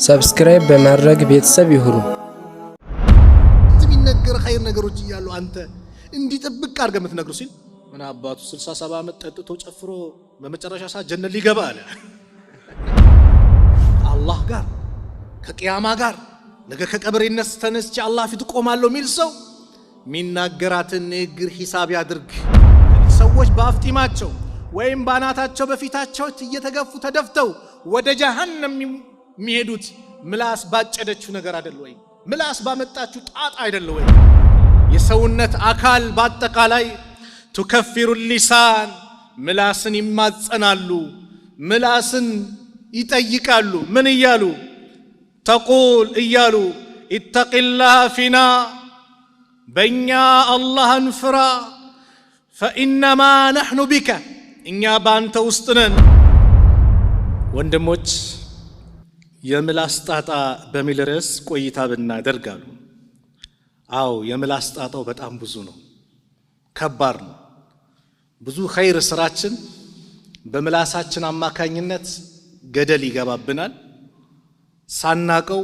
ሰብስክራይብ በማድረግ ቤተሰብ ይሁኑ። የሚነገር ኸይር ነገሮች እያሉ አንተ እንዲጥብቅ አድርገህ የምትነግሩ ሲል ምን አባቱ 67 ዓመት ጠጥቶ ጨፍሮ በመጨረሻ ሰዓት ጀነት ሊገባ አለ። አላህ ጋር ከቂያማ ጋር ነገ ከቀብር ተነስቼ አላህ ፊት ቆማለሁ የሚል ሰው የሚናገራትን ንግግር ሂሳብ ያድርግ። ሰዎች በአፍጢማቸው ወይም ባናታቸው በፊታቸው እየተገፉ ተደፍተው ወደ ጀሃነም የሚሄዱት ምላስ ባጨደችው ነገር አይደል ወይ? ምላስ ባመጣችው ጣጣ አይደል ወይ? የሰውነት አካል በአጠቃላይ تكفر اللسان ምላስን ይማጸናሉ፣ ምላስን ይጠይቃሉ። ምን እያሉ? ተቁል እያሉ اتق الله فينا በእኛ አላህን ፍራ فإنما نحن بك እኛ ባንተ ውስጥ ነን። ወንድሞች የምላስ ጣጣ በሚል ርዕስ ቆይታ ብናደርጋሉ። አዎ የምላስ ጣጣው በጣም ብዙ ነው፣ ከባድ ነው። ብዙ ኸይር ስራችን በምላሳችን አማካኝነት ገደል ይገባብናል፣ ሳናቀው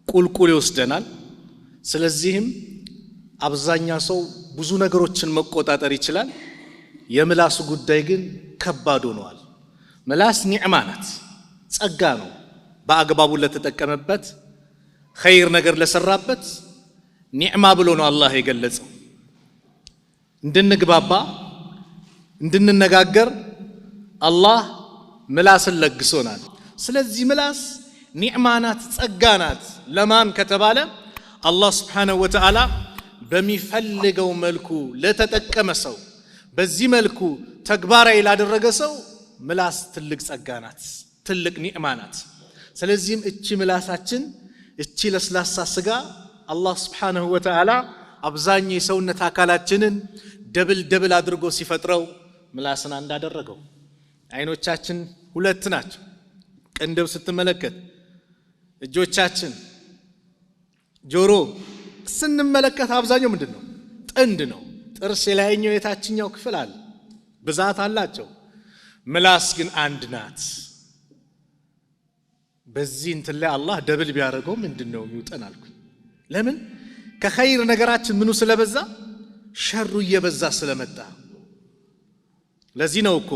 ቁልቁል ይወስደናል። ስለዚህም አብዛኛው ሰው ብዙ ነገሮችን መቆጣጠር ይችላል፣ የምላሱ ጉዳይ ግን ከባድ ሆኗል። ምላስ ኒዕማ ናት፣ ጸጋ ነው። በአግባቡ ለተጠቀመበት ኸይር ነገር ለሰራበት ኒዕማ ብሎ ነው አላህ የገለጸው። እንድንግባባ እንድንነጋገር አላህ ምላስን ለግሶናል። ስለዚህ ምላስ ኒዕማ ናት፣ ጸጋ ናት። ለማን ከተባለ አላህ ስብሓነሁ ወተዓላ በሚፈልገው መልኩ ለተጠቀመ ሰው፣ በዚህ መልኩ ተግባራዊ ላደረገ ሰው ምላስ ትልቅ ጸጋ ናት፣ ትልቅ ኒዕማ ናት። ስለዚህም እቺ ምላሳችን እቺ ለስላሳ ስጋ አላህ ስብሓነሁ ወተዓላ አብዛኛው የሰውነት አካላችንን ደብል አድርጎ ሲፈጥረው ምላስን እንዳደረገው። አይኖቻችን ሁለት ናቸው፣ ቅንድብ ስትመለከት፣ እጆቻችን፣ ጆሮ ስንመለከት አብዛኛው ምንድነው? ጥንድ ነው። ጥርስ የላይኛው የታችኛው ክፍል አለ፣ ብዛት አላቸው። ምላስ ግን አንድ ናት። በዚህ እንትን ላይ አላህ ደብል ቢያደርገው ምንድነው የሚውጠን አልኩ። ለምን? ከኸይር ነገራችን ምኑ ስለበዛ፣ ሸሩ እየበዛ ስለመጣ። ለዚህ ነው እኮ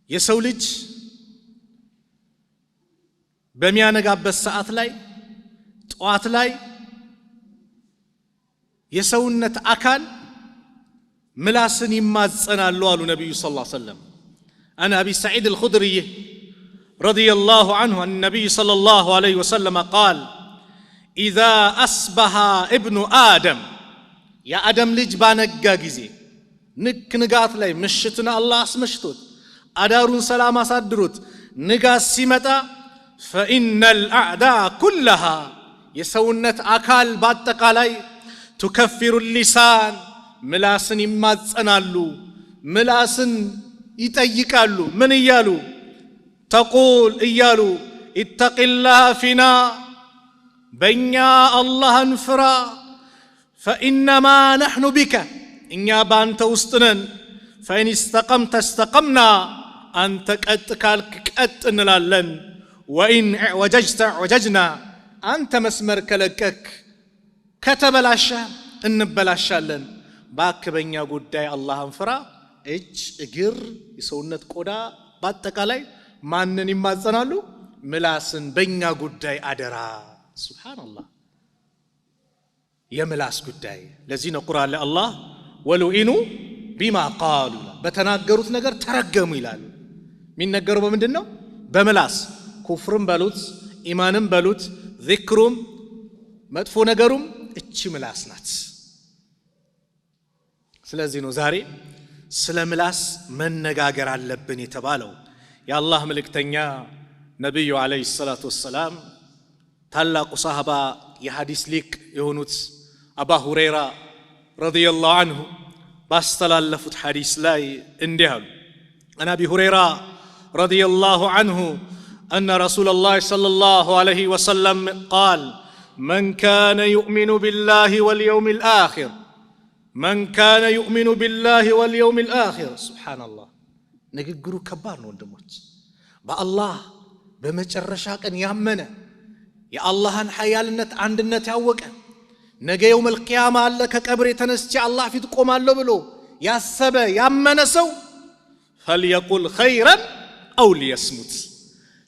የሰው ልጅ በሚያነጋበት ሰዓት ላይ ጧት ላይ የሰውነት አካል ምላስን ይማጸናሉ አሉ ነብዩ ሰለላሁ ዐለይሂ ወሰለም። አን አቢ ሰዒድ አልኹድሪ ረዲየላሁ ዐንሁ አን ነብይ ሰለላሁ ዐለይሂ ወሰለም ቃል ኢዛ አስበሃ ኢብኑ አደም የአደም ልጅ ባነጋ ጊዜ፣ ንጋት ላይ ምሽትን አላህ አስመሽቶት አዳሩን ሰላም አሳድሮት ንጋት ሲመጣ ፈኢነል አዕዳእ ኩለሃ የሰውነት አካል በአጠቃላይ ቱከፊሩ ሊሳን ምላስን ይማጸናሉ፣ ምላስን ይጠይቃሉ። ምን እያሉ? ተቁል እያሉ ኢተቂላህ ፊና በእኛ አላህን ፍራ ፈኢነማ ነሕኑ ቢከ እኛ ባንተ ውስጥ ነን። ፈኢን እስተቀምተ እስተቀምና አንተ ቀጥ ካልክ ቀጥ እንላለን። ወኢን ወጀጅተ ወጀጅና አንተ መስመር ከለቀክ ከተበላሸ እንበላሻለን። በአክበኛ ጉዳይ አላህን ፍራ። እጅ፣ እግር፣ የሰውነት ቆዳ በአጠቃላይ ማንን ይማጸናሉ? ምላስን። በእኛ ጉዳይ አደራ። ሱብሓነላህ፣ የምላስ ጉዳይ። ለዚህ ነው ቁርአን ላይ አላህ ወሉኢኑ ቢማ ቃሉ በተናገሩት ነገር ተረገሙ ይላል። የሚነገረው በምንድን ነው? በምላስ። ኩፍርም በሉት ኢማንም በሉት ዚክሩም መጥፎ ነገሩም እቺ ምላስ ናት። ስለዚህ ነው ዛሬ ስለ ምላስ መነጋገር አለብን የተባለው። የአላህ መልእክተኛ ነብዩ አለይሂ ሰላቱ ወሰላም ታላቁ ሰሃባ የሐዲስ ሊቅ የሆኑት አባ ሁረይራ ረዲየላሁ ዐንሁ ባስተላለፉት ሐዲስ ላይ እንዲህ አሉ። አን አቢ ሁረይራ ረዲየላሁ ዐንሁ أن رسول الله صلى الله عليه وسلم قال من كان يؤمن بالله واليوم الآخر መን ካነ ዩእሚኑ ቢላሂ ወልየውሚል አኺር። ሱብሓነላህ ንግግሩ ከባድ ነው ወንድሞች። በአላህ በመጨረሻ ቀን ያመነ የአላህን ሐያልነት አንድነት ያወቀ ነገ የውመል ቂያማ አለ ከቀብር ተነስቼ አላህ ፊት ቆማለሁ ብሎ ያሰበ ያመነ ሰው ፈልየቁል ኸይረን አው ሊየስሙት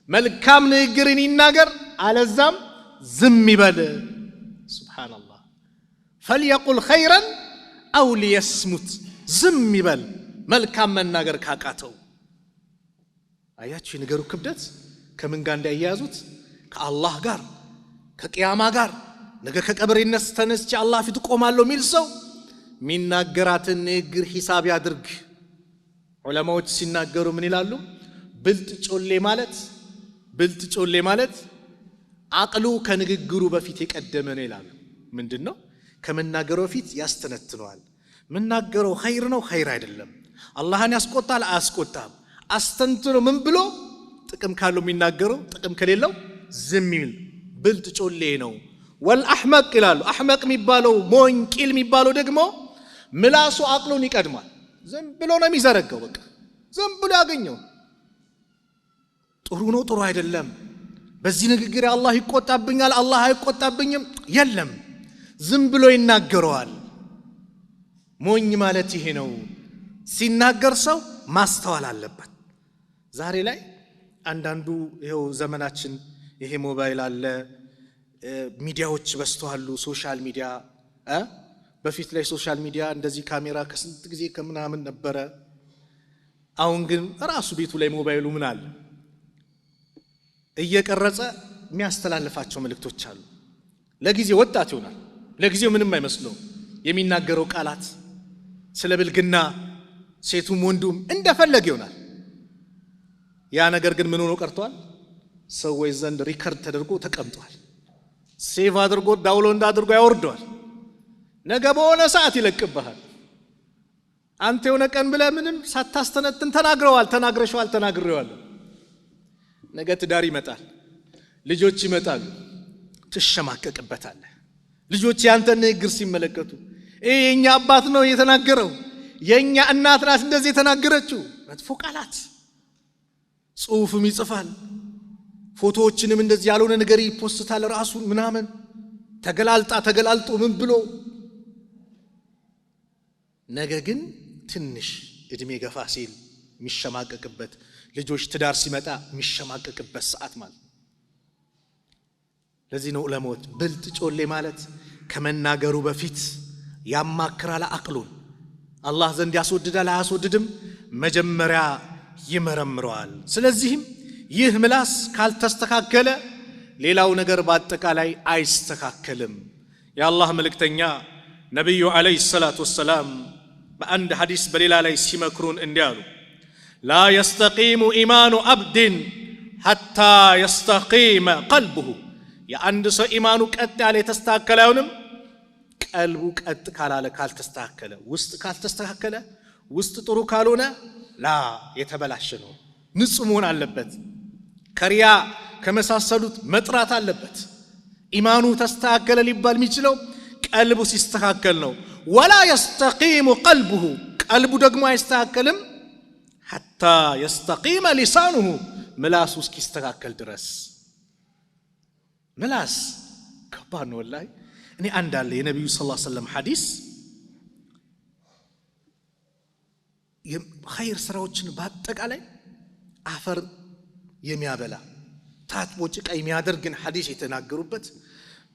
መልካም ንግግርን ይናገር አለዛም ዝም ይበል። ሱብሓነላህ ፈልየቁል ኸይረን አው ሊየስሙት ዝም ይበል መልካም መናገር ካቃተው። አያችሁ የነገሩ ክብደት ከምን ጋር እንዳያያዙት ከአላህ ጋር ከቂያማ ጋር ነገ ከቀብር ተነስቼ አላህ ፊት ቆማለሁ ሚል ሰው ሚናገራትን ንግግር ሂሳብ ያድርግ። ዑለማዎች ሲናገሩ ምን ይላሉ? ብልጥ ጮሌ ማለት አቅሉ ከንግግሩ በፊት የቀደመ ነው ይላሉ። ምንድነው? ከመናገሩ በፊት ያስተነትነዋል። መናገረው ኸይር ነው ኸይር አይደለም፣ አላህን ያስቆጣል አያስቆጣም፣ አስተንትኖ ምን ብሎ ጥቅም ካለው የሚናገረው ጥቅም ከሌለው ዝም ይል ብልጥ ጮሌ ነው። ወልአሕመቅ ይላሉ። አሕመቅ የሚባለው ሞኝ ቂል የሚባለው ደግሞ ምላሱ አቅሉን ይቀድማል። ዝም ብሎ ነው የሚዘረጋው። በቃ ዝም ብሎ ያገኘው ጥሩ ነው ጥሩ አይደለም፣ በዚህ ንግግር አላህ ይቆጣብኛል አላህ አይቆጣብኝም የለም፣ ዝም ብሎ ይናገረዋል። ሞኝ ማለት ይሄ ነው። ሲናገር ሰው ማስተዋል አለበት። ዛሬ ላይ አንዳንዱ ይሄው ዘመናችን ይሄ ሞባይል አለ፣ ሚዲያዎች በስተዋሉ ሶሻል ሚዲያ በፊት ላይ ሶሻል ሚዲያ እንደዚህ ካሜራ ከስንት ጊዜ ከምናምን ነበረ። አሁን ግን ራሱ ቤቱ ላይ ሞባይሉ ምን አለ እየቀረጸ የሚያስተላልፋቸው መልእክቶች አሉ። ለጊዜው ወጣት ይሆናል፣ ለጊዜው ምንም አይመስለው የሚናገረው ቃላት ስለ ብልግና ሴቱም ወንዱም እንደፈለገ ይሆናል። ያ ነገር ግን ምን ሆኖ ቀርቷል? ሰዎች ዘንድ ሪከርድ ተደርጎ ተቀምጧል። ሴቭ አድርጎ ዳውንሎድ አድርጎ ያወርደዋል። ነገ በሆነ ሰዓት ይለቅብሃል። አንተ የሆነ ቀን ብለህ ምንም ሳታስተነትን ተናግረዋል። ነገ ትዳር ይመጣል፣ ልጆች ይመጣሉ፣ ትሸማቀቅበታለህ። ልጆች ያንተን ንግግር ሲመለከቱ የኛ አባት ነው የተናገረው፣ የኛ እናት ናት እንደዚህ የተናገረችው፣ መጥፎ ቃላት ጽሑፍም ይጽፋል፣ ፎቶዎችንም እንደዚህ ያልሆነ ነገር ይፖስታል። ራሱን ምናምን ተገላልጦ ምን ብሎ ነገ ግን ትንሽ እድሜ ገፋ ሲል የሚሸማቀቅበት፣ ልጆች ትዳር ሲመጣ የሚሸማቀቅበት ሰዓት ማለት። ለዚህ ነው ዑለማዎች ብልጥ ጮሌ ማለት ከመናገሩ በፊት ያማክራል አቅሉን። አላህ ዘንድ ያስወድዳል አያስወድድም መጀመሪያ ይመረምረዋል። ስለዚህም ይህ ምላስ ካልተስተካከለ ሌላው ነገር በአጠቃላይ አይስተካከልም። የአላህ መልእክተኛ ነቢዩ ዓለይሂ ሰላቱ ወሰላም በአንድ ሐዲስ በሌላ ላይ ሲመክሩን እንዲህ አሉ። ላ የስተቂሙ ኢማኑ አብድን ሐታ የስተቂመ ቀልቡሁ። የአንድ ሰው ኢማኑ ቀጥ ያለ የተስተካከለ አይሆንም ቀልቡ ቀጥ ካላለ ካልተስተካከለ፣ ውስጥ ካልተስተካከለ፣ ውስጥ ጥሩ ካልሆነ ላ የተበላሸ ነው። ንጹህ መሆን አለበት። ከሪያ ከመሳሰሉት መጥራት አለበት። ኢማኑ ተስተካከለ ሊባል የሚችለው ቀልቡ ሲስተካከል ነው። ወላ የስተቂሙ ቀልቡሁ፣ ቀልቡ ደግሞ አይስተካከልም ሐታ የስተቂመ ሊሳኑሁ፣ ምላሱ እስኪስተካከል ድረስ። ምላስ ከባድ ነው ወላሂ። እኔ አንዳለ የነቢዩ ሰለላሁ ዐለይሂ ወሰለም ሐዲስ የኸይር ስራዎችን በአጠቃላይ አፈር የሚያበላ ታጥቦ ጭቃ የሚያደርግን ሐዲስ የተናገሩበት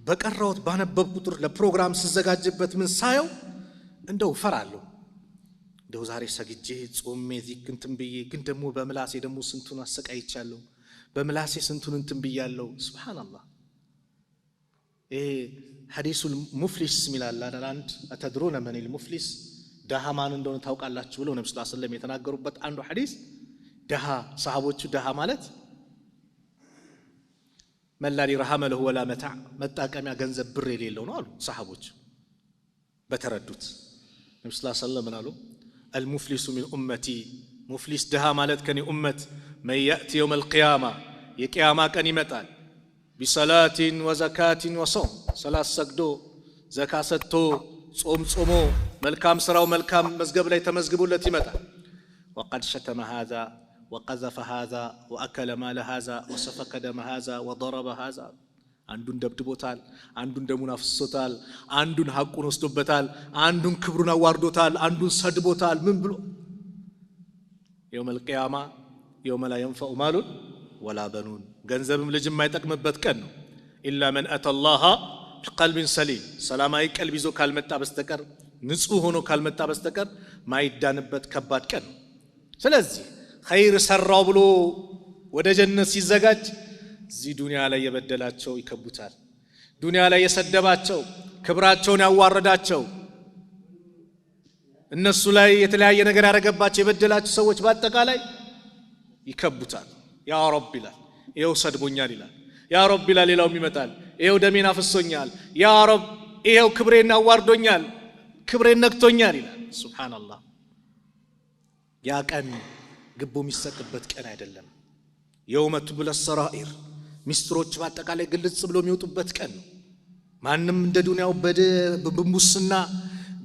በቀራውት ባነበብ ቁጥር ለፕሮግራም ስዘጋጅበት ምን ሳየው እንደው ፈራለሁ። እንደው ዛሬ ሰግጄ ጾሜ ዚክር እንትን ብዬ ግን ደግሞ በምላሴ ደግሞ ስንቱን አሰቃይቻለሁ፣ በምላሴ ስንቱን እንትን ብያለሁ። ሱብሃንአላህ። ሐዲሱል ሙፍሊስ ሚላል አንድ አተድሩነ መኒል ሙፍሊስ፣ ደሃ ማን እንደሆነ ታውቃላችሁ ብለው ነብዩ ሰለላሁ ዐለይሂ ወሰለም የተናገሩበት አንዱ ሐዲስ ደሃ ሰሃቦቹ ደሃ ማለት መላሊ ረሃመለሁ ወላ መታዕ፣ መጣቀሚያ ገንዘብ ብር የሌለው ነው አሉ ሰሃቦች በተረዱት። ነብዩ ሰለላሁ ዐለይሂ ወሰለም አሉ አልሙፍሊሱ ሚን ኡመቲ፣ ሙፍሊስ ደሃ ማለት ከኔ ኡመት መን ያእቲ የውመል ቂያማ፣ የቂያማ ቀን ይመጣል ቢሰላቲን ወዘካቲን ወሶም፣ ሰላት ሰግዶ ዘካ ሰጥቶ ጾም ጾሞ መልካም ስራው መልካም መዝገብ ላይ ተመዝግቦለት ይመጣል። وقد شتم هذا وقذف هذا واكل مال هذا وسفك دم هذا وضرب هذا አንዱን ደብድቦታል፣ አንዱን ደሙን አፍስሶታል፣ አንዱን ሐቁን ወስዶበታል፣ አንዱን ክብሩን አዋርዶታል፣ አንዱን ሰድቦታል። ምን ብሎ يوم القيامه يوم لا ينفع مال ولا بنون ገንዘብም ልጅ የማይጠቅምበት ቀን ነው። ኢላ መን አተላህ ቢቀልቢን ሰሊም ሰላማዊ ቀልብ ይዞ ካልመጣ በስተቀር ንጹህ ሆኖ ካልመጣ በስተቀር ማይዳንበት ከባድ ቀን ነው። ስለዚህ ኸይር ሰራው ብሎ ወደ ጀነት ሲዘጋጅ እዚህ ዱንያ ላይ የበደላቸው ይከቡታል። ዱንያ ላይ የሰደባቸው ክብራቸውን ያዋረዳቸው እነሱ ላይ የተለያየ ነገር ያረጋባቸው የበደላቸው ሰዎች በአጠቃላይ ይከቡታል። ያ ረብ ይላል፣ ይሄው ሰድቦኛል ይላል። ያ ረብ ይላል፣ ሌላውም ይመጣል፣ ይሄው ደሜን አፍሶኛል። ያ ረብ ይሄው ክብሬን አዋርዶኛል፣ ክብሬን ነክቶኛል ይላል። ሱብሃንአላህ። ያ ቀን ግቦ የሚሰጥበት ቀን አይደለም። የውመ ትብለ ሰራኢር ሚስጥሮች በአጠቃላይ ግልጽ ብሎ የሚወጡበት ቀን ነው። ማንም እንደ ዱንያው በሙስና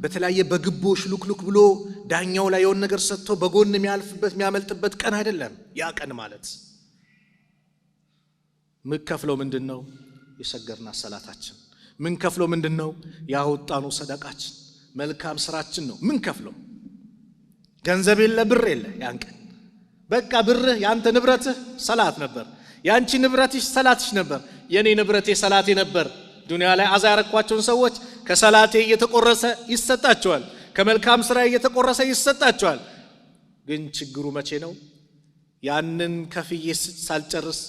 በተለያየ በግቦሽ ሉክሉክ ብሎ ዳኛው ላይ የሆነ ነገር ሰጥቶ በጎን የሚያልፍበት የሚያመልጥበት ቀን አይደለም። ያ ቀን ማለት ምን ከፍለው ምንድነው? የሰገርና ሰላታችን ምን ከፍለው ምንድነው? ያወጣነው ሰደቃችን መልካም ስራችን ነው ምን ከፍለው። ገንዘብ የለ ብር የለ ያን ቀን በቃ ብርህ ያንተ ንብረትህ ሰላት ነበር፣ ያንቺ ንብረትሽ ሰላትሽ ነበር፣ የኔ ንብረቴ ሰላቴ ነበር። ዱንያ ላይ አዛ ያረኳቸውን ሰዎች ከሰላቴ እየተቆረሰ ይሰጣቸዋል፣ ከመልካም ስራ እየተቆረሰ ይሰጣቸዋል። ግን ችግሩ መቼ ነው? ያንን ከፍዬ ሳልጨርስ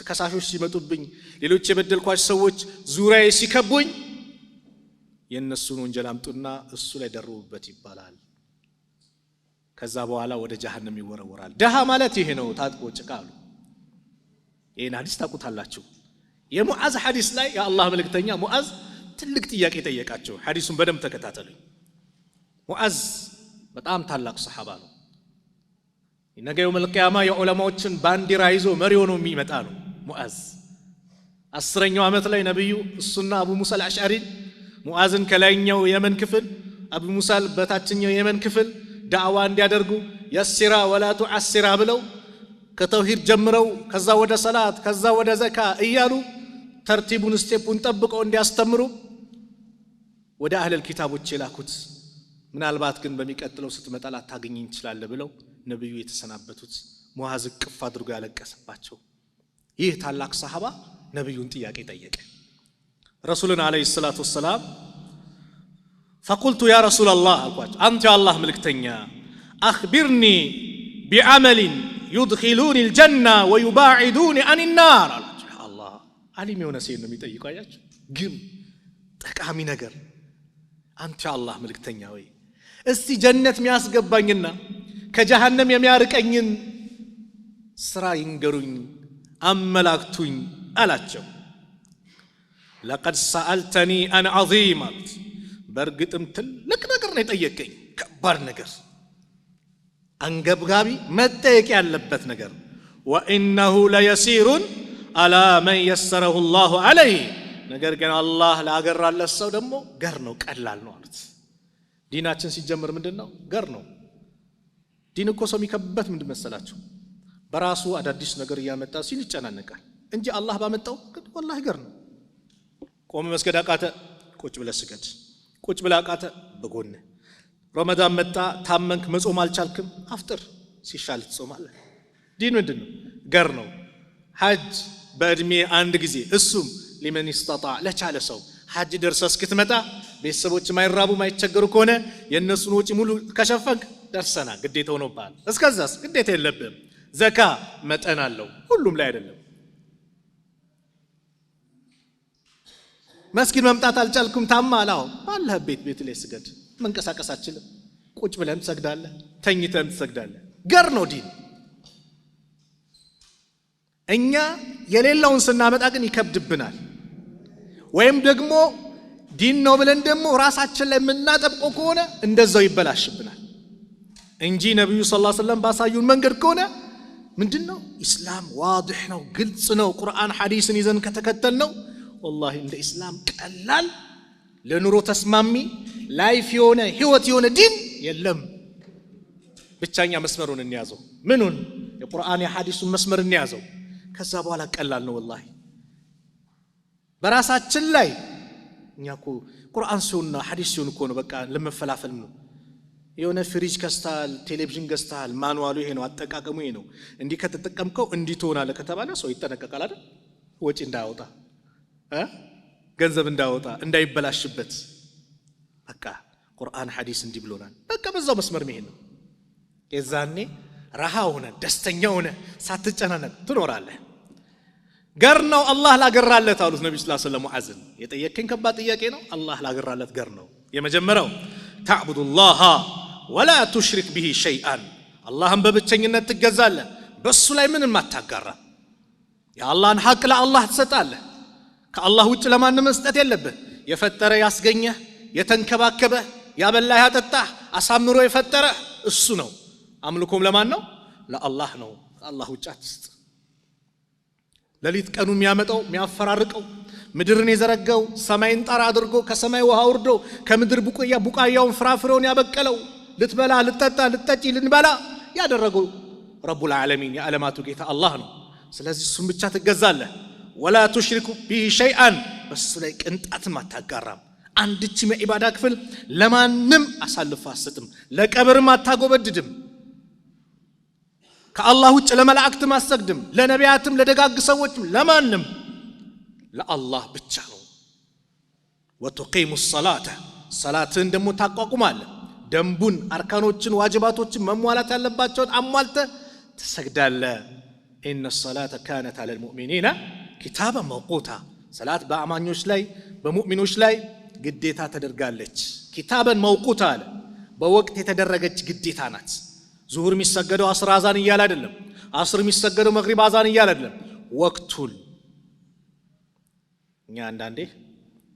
ከሳሾች ሲመጡብኝ፣ ሌሎች የበደልኳቸው ሰዎች ዙሪያዬ ሲከቡኝ የነሱን ወንጀል አምጡና እሱ ላይ ደርቡበት ይባላል። ከዛ በኋላ ወደ ጀሃነም ይወረወራል። ደሃ ማለት ይሄ ነው፣ ታጥቆ ጭቃ አሉ። ይሄን ሐዲስ ታውቁታላችሁ። የሙዓዝ ሐዲስ ላይ የአላህ መልእክተኛ ሙዓዝ ትልቅ ጥያቄ ጠየቃቸው። ሐዲሱን በደንብ ተከታተሉኝ። ሙዓዝ በጣም ታላቅ ሰሃባ ነው። ነገ የውመል ቂያማ የዑለማዎችን ባንዲራ ይዞ መሪ ሆኖ የሚመጣ ነው። ሙዓዝ 10ኛው ዓመት ላይ ነብዩ እሱና አቡ ሙሳ አልአሽዓሪ ሙዓዝን ከላይኛው የመን ክፍል አቡ ሙሳ በታችኛው የመን ክፍል ዳዕዋ እንዲያደርጉ የሲራ ወላ ቱዓሲራ ብለው ከተውሂድ ጀምረው ከዛ ወደ ሰላት ከዛ ወደ ዘካ እያሉ ተርቲቡን ስቴፑን ጠብቀው እንዲያስተምሩ ወደ አህለል ኪታቦች የላኩት። ምናልባት ግን በሚቀጥለው ስትመጣ ላታገኘኝ ይችላል ብለው ነብዩ የተሰናበቱት ሙዓዝ ቅፍ አድርጎ ያለቀሰባቸው ይህ ታላቅ ሰሃባ ነብዩን ጥያቄ ጠየቀ። ረሱልን አለይሂ ሰላቱ ወሰላም فقلت يا رسول الله أنت يا الله ملكتنيا أخبرني بعمل يدخلوني الجنة ويباعدوني عن النار. الله عليم يونسين نميطيقوا አያችሁ ግን ጠቃሚ ነገር አንተ يا الله ملكتنيا ወይ እስቲ ጀነት የሚያስገባኝና ከጀሃነም የሚያርቀኝን ስራ ይንገሩኝ አመላክቱኝ አላቸው። لقد سألتني عن عظيم በርግጥም ትልቅ ነገር ነው የጠየቀኝ፣ ከባድ ነገር፣ አንገብጋቢ መጠየቅ ያለበት ነገር። وانه ليسير على من يسره الله عليه ነገር ግን አላህ ላገራለት ሰው ደግሞ ገር ነው ቀላል ነው ማለት። ዲናችን ሲጀምር ምንድነው? ገር ነው። ዲን እኮ ሰው የሚከብበት ምንድን መሰላችሁ? በራሱ አዳዲስ ነገር እያመጣ ሲል ይጨናነቃል እንጂ አላህ ባመጣው ወላሂ ገር ነው። ቆመ መስገድ አቃተ፣ ቁጭ ብለህ ስገድ። ቁጭ ብለህ አቃተ፣ በጎን። ረመዳን መጣ፣ ታመንክ፣ መጾም አልቻልክም፣ አፍጥር፣ ሲሻል ትጾማለህ። ዲን ምንድነው? ገር ነው። ሐጅ በእድሜ አንድ ጊዜ፣ እሱም ሊመን ይስተጣዕ ለቻለ ሰው። ሐጅ ደርሰህ እስክትመጣ ቤተሰቦች ማይራቡ ማይቸገሩ ከሆነ የነሱን ወጪ ሙሉ ከሸፈንክ ደርሰና ግዴታ ሆኖብሃል። እስከዛስ ግዴታ የለብህም። ዘካ መጠን አለው፣ ሁሉም ላይ አይደለም። መስጊድ መምጣት አልቻልኩም ታማላው ባለህ ቤት ላይ ስገድ። መንቀሳቀስ አትችልም፣ ቁጭ ብለን ትሰግዳለህ፣ ተኝተን ትሰግዳለህ። ገር ነው ዲን። እኛ የሌላውን ስናመጣ ግን ይከብድብናል። ወይም ደግሞ ዲን ነው ብለን ደግሞ ራሳችን ላይ የምናጠብቀው ከሆነ እንደዛው ይበላሽብናል እንጂ ነብዩ ሰለላሁ ዐለይሂ ወሰለም ባሳዩን መንገድ ከሆነ ምንድነው ኢስላም ዋضح ነው፣ ግልጽ ነው። ቁርአን ሐዲስን ይዘን ከተከተልነው ወላሂ እንደ ኢስላም ቀላል ለኑሮ ተስማሚ ላይፍ የሆነ ህይወት የሆነ ዲን የለም። ብቻኛ መስመሩን እንያዘው። ምኑን? የቁርአን የሐዲሱን መስመር እንያዘው። ከዛ በኋላ ቀላል ነው ወላሂ። በራሳችን ላይ እኛኮ ቁርአን ሲሆንና ሐዲስ ሲሆን እኮ ነው በቃ ለመፈላፈል ነው። የሆነ ፍሪጅ ገዝተሃል፣ ቴሌቪዥን ገዝተሃል፣ ማኑዋሉ ይሄ ነው፣ አጠቃቀሙ ይሄ ነው፣ እንዲህ ከተጠቀምከው እንዲህ ትሆናለህ ከተባለ ሰው ይጠነቀቃል አይደል? ወጪ እንዳያወጣ ገንዘብ እንዳያወጣ እንዳይበላሽበት። በቃ ቁርአን ሐዲስ እንዲህ ብሎናል። በቃ በዛው መስመር መሄድ ነው። የዛኔ ረሃ ሆነ ደስተኛ ሆነ ሳትጨናነቅ ትኖራለህ። ገር ነው አላህ ላገራለት አሉት ነብዩ ሰለላሁ ዐለይሂ ወሰለም ሙዓዝን። የጠየቀኝ ከባድ ጥያቄ ነው። አላህ ላገራለት ገር ነው። የመጀመሪያው ተዕቡዱላህ ወላ ቱሽሪክ ቢሂ ሸይአን፣ አላህን በብቸኝነት ትገዛለህ፣ በሱ ላይ ምንም አታጋራ። የአላህን ሐቅ ለአላህ ትሰጣለህ። ከአላህ ውጭ ለማንም መስጠት የለብህ። የፈጠረ ያስገኘህ፣ የተንከባከበህ፣ ያበላህ፣ ያጠጣህ፣ አሳምሮ የፈጠረህ እሱ ነው። አምልኮም ለማን ነው? ለአላህ ነው። ከአላህ ውጭ አትስጥ። ሌሊት ቀኑ የሚያመጣው የሚያፈራርቀው፣ ምድርን የዘረጋው፣ ሰማይን ጣራ አድርጎ ከሰማይ ውሃ ወርዶ ከምድር ቡቃያውን ፍራፍሬውን ያበቀለው፣ ልትበላ ልትጠጣ ልትጠጪ ልንበላ ያደረገው ረቡል ዓለሚን የዓለማቱ ጌታ አላህ ነው። ስለዚህ እሱን ብቻ ትገዛለህ። ወላ ቱሽሪኩ ቢሂ ሸይአን፣ በሱ ላይ ቅንጣትም አታጋራም። አንድችም የዒባዳ ክፍል ለማንም አሳልፈህ አትሰጥም። ለቀብርም አታጎበድድም። ከአላህ ውጭ ለመላእክትም አትሰግድም፣ ለነቢያትም ለደጋግ ሰዎችም ለማንም ለአላህ ብቻ ነው። ወቱቂሙ ሰላተ፣ ሰላትን ደግሞ ታቋቁማለህ። ደንቡን፣ አርካኖችን፣ ዋጅባቶችን መሟላት ያለባቸውን አሟልተህ ትሰግዳለህ። ኢነ ሰላተ ካነት ዐለል ሙእሚኒና ኪታበን መውቁታ፣ ሰላት በአማኞች ላይ በሙእሚኖች ላይ ግዴታ ተደርጋለች። ኪታበን መውቁታ አለ፣ በወቅት የተደረገች ግዴታ ናት። ዙሁር የሚሰገደው አስር አዛን እያለ አይደለም፣ አስር የሚሰገደው መግሪብ አዛን እያለ አይደለም፣ ወቅቱን። እኛ አንዳንዴ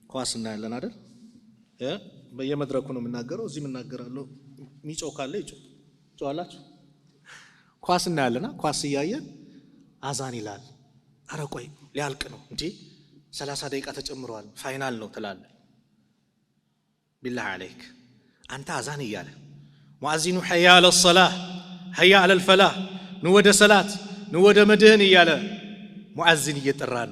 ኳስ እናያለን አይደል? በየመድረኩ ነው የምናገረው፣ እዚህ የምናገራለሁ። ሚጮህ ካለ ይጮሃላችሁ። ኳስ እናያለና ኳስ እያየን አዛን ይላል። አረ ቆይ ሊያልቅ ነው እንዴ 30 ደቂቃ ተጨምሯል ፋይናል ነው ትላለህ። ቢላህ አለይክ አንተ አዛን እያለ ሙአዚኑ ሐያ አለ ሰላህ ሐያ አለ الفላህ ኑ ወደ ሰላት ኑ ወደ መድህን እያለ ሙአዚን እየጠራን፣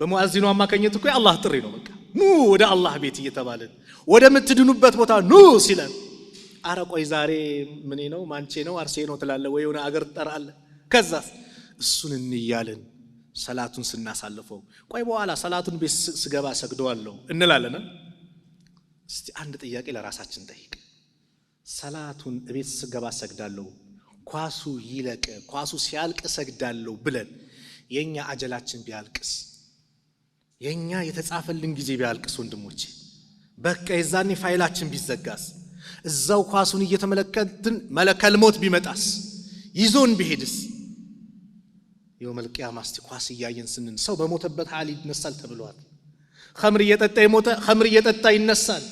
በሙአዚኑ አማካኝነት እኮ የአላህ ጥሪ ነው። በቃ ኑ ወደ አላህ ቤት እየተባለን ወደ ምትድኑበት ቦታ ኑ ሲለን፣ አረ ቆይ ዛሬ ምን ነው ማንቼ ነው አርሴ ነው ትላለህ ወይ የሆነ አገር ትጠራለህ። ከዛስ እሱን እንያለን ሰላቱን ስናሳልፈው፣ ቆይ በኋላ ሰላቱን ቤት ስገባ ሰግደዋለሁ እንላለን። እስቲ አንድ ጥያቄ ለራሳችን ጠይቅ። ሰላቱን ቤት ስገባ ሰግዳለሁ፣ ኳሱ ይለቀ ኳሱ ሲያልቅ ሰግዳለሁ ብለን የኛ አጀላችን ቢያልቅስ፣ የኛ የተጻፈልን ጊዜ ቢያልቅስ፣ ወንድሞቼ በቃ የዛኔ ፋይላችን ቢዘጋስ፣ እዛው ኳሱን እየተመለከትን መለከል ሞት ቢመጣስ፣ ይዞን ቢሄድስ፣ የውመል ቂያማ እስቲ ኳስ እያየን ስንን ሰው በሞተበት ሐል ይነሳል ተብሏል። ኸምር እየጠጣ የሞተ ኸምር እየጠጣ ይነሳል።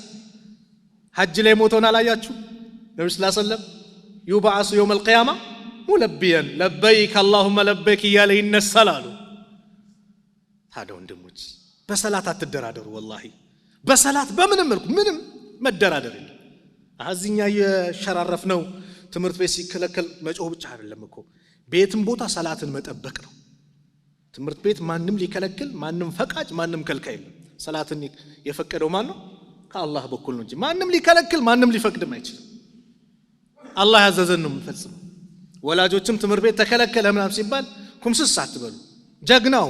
ሐጅ ላይ ሞተውን አላያችሁ? ነብዩ ሰለላሁ ዐለይሂ ወሰለም ዩብዓሱ የውመል ቂያማ ሙለቢያን ለበይክ አላሁመ ለበይክ እያለ ይነሳል አሉ። ታዲያ ወንድሞች በሰላት አትደራደሩ። ወላሂ በሰላት በምንም መልኩ ምንም መደራደር የለም። አዚኛ የሸራረፍነው ትምህርት ቤት ሲከለከል መጮህ ብቻ አይደለም እኮ ቤትም ቦታ ሰላትን መጠበቅ ነው። ትምህርት ቤት ማንም ሊከለክል ማንም ፈቃጅ ማንም ከልካይ የለም። ሰላትን የፈቀደው ማን ነው? ከአላህ በኩል ነው እንጂ ማንም ሊከለክል ማንም ሊፈቅድም አይችልም። አላህ ያዘዘን ነው የምንፈጽመው። ወላጆችም ትምህርት ቤት ተከለከለ ምናምን ሲባል ኩምስስ አትበሉ። ጀግናው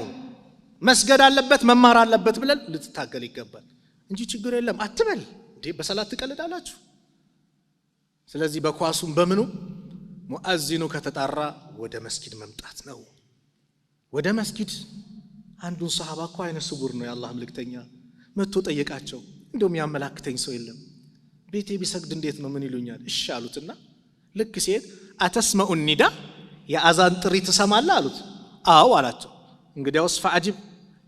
መስገድ አለበት መማር አለበት ብለን ልትታገል ይገባል እንጂ ችግር የለም አትበል እንዴ በሰላት ትቀልዳላችሁ። ስለዚህ በኳሱም በምኑ ሙአዚኑ ከተጣራ ወደ መስጊድ መምጣት ነው። ወደ መስጊድ አንዱን ሰሃባ እኮ አይነ ስውር ነው የአላህ መልእክተኛ መጥቶ ጠየቃቸው። እንደውም ያመላክተኝ ሰው የለም ቤቴ ቢሰግድ እንዴት ነው ምን ይሉኛል? እሺ አሉትና ልክ ሲሄድ አተስመኡ ኒዳ የአዛን ጥሪ ትሰማለህ አሉት። አዎ አላቸው። እንግዲያውስ ፈአጅብ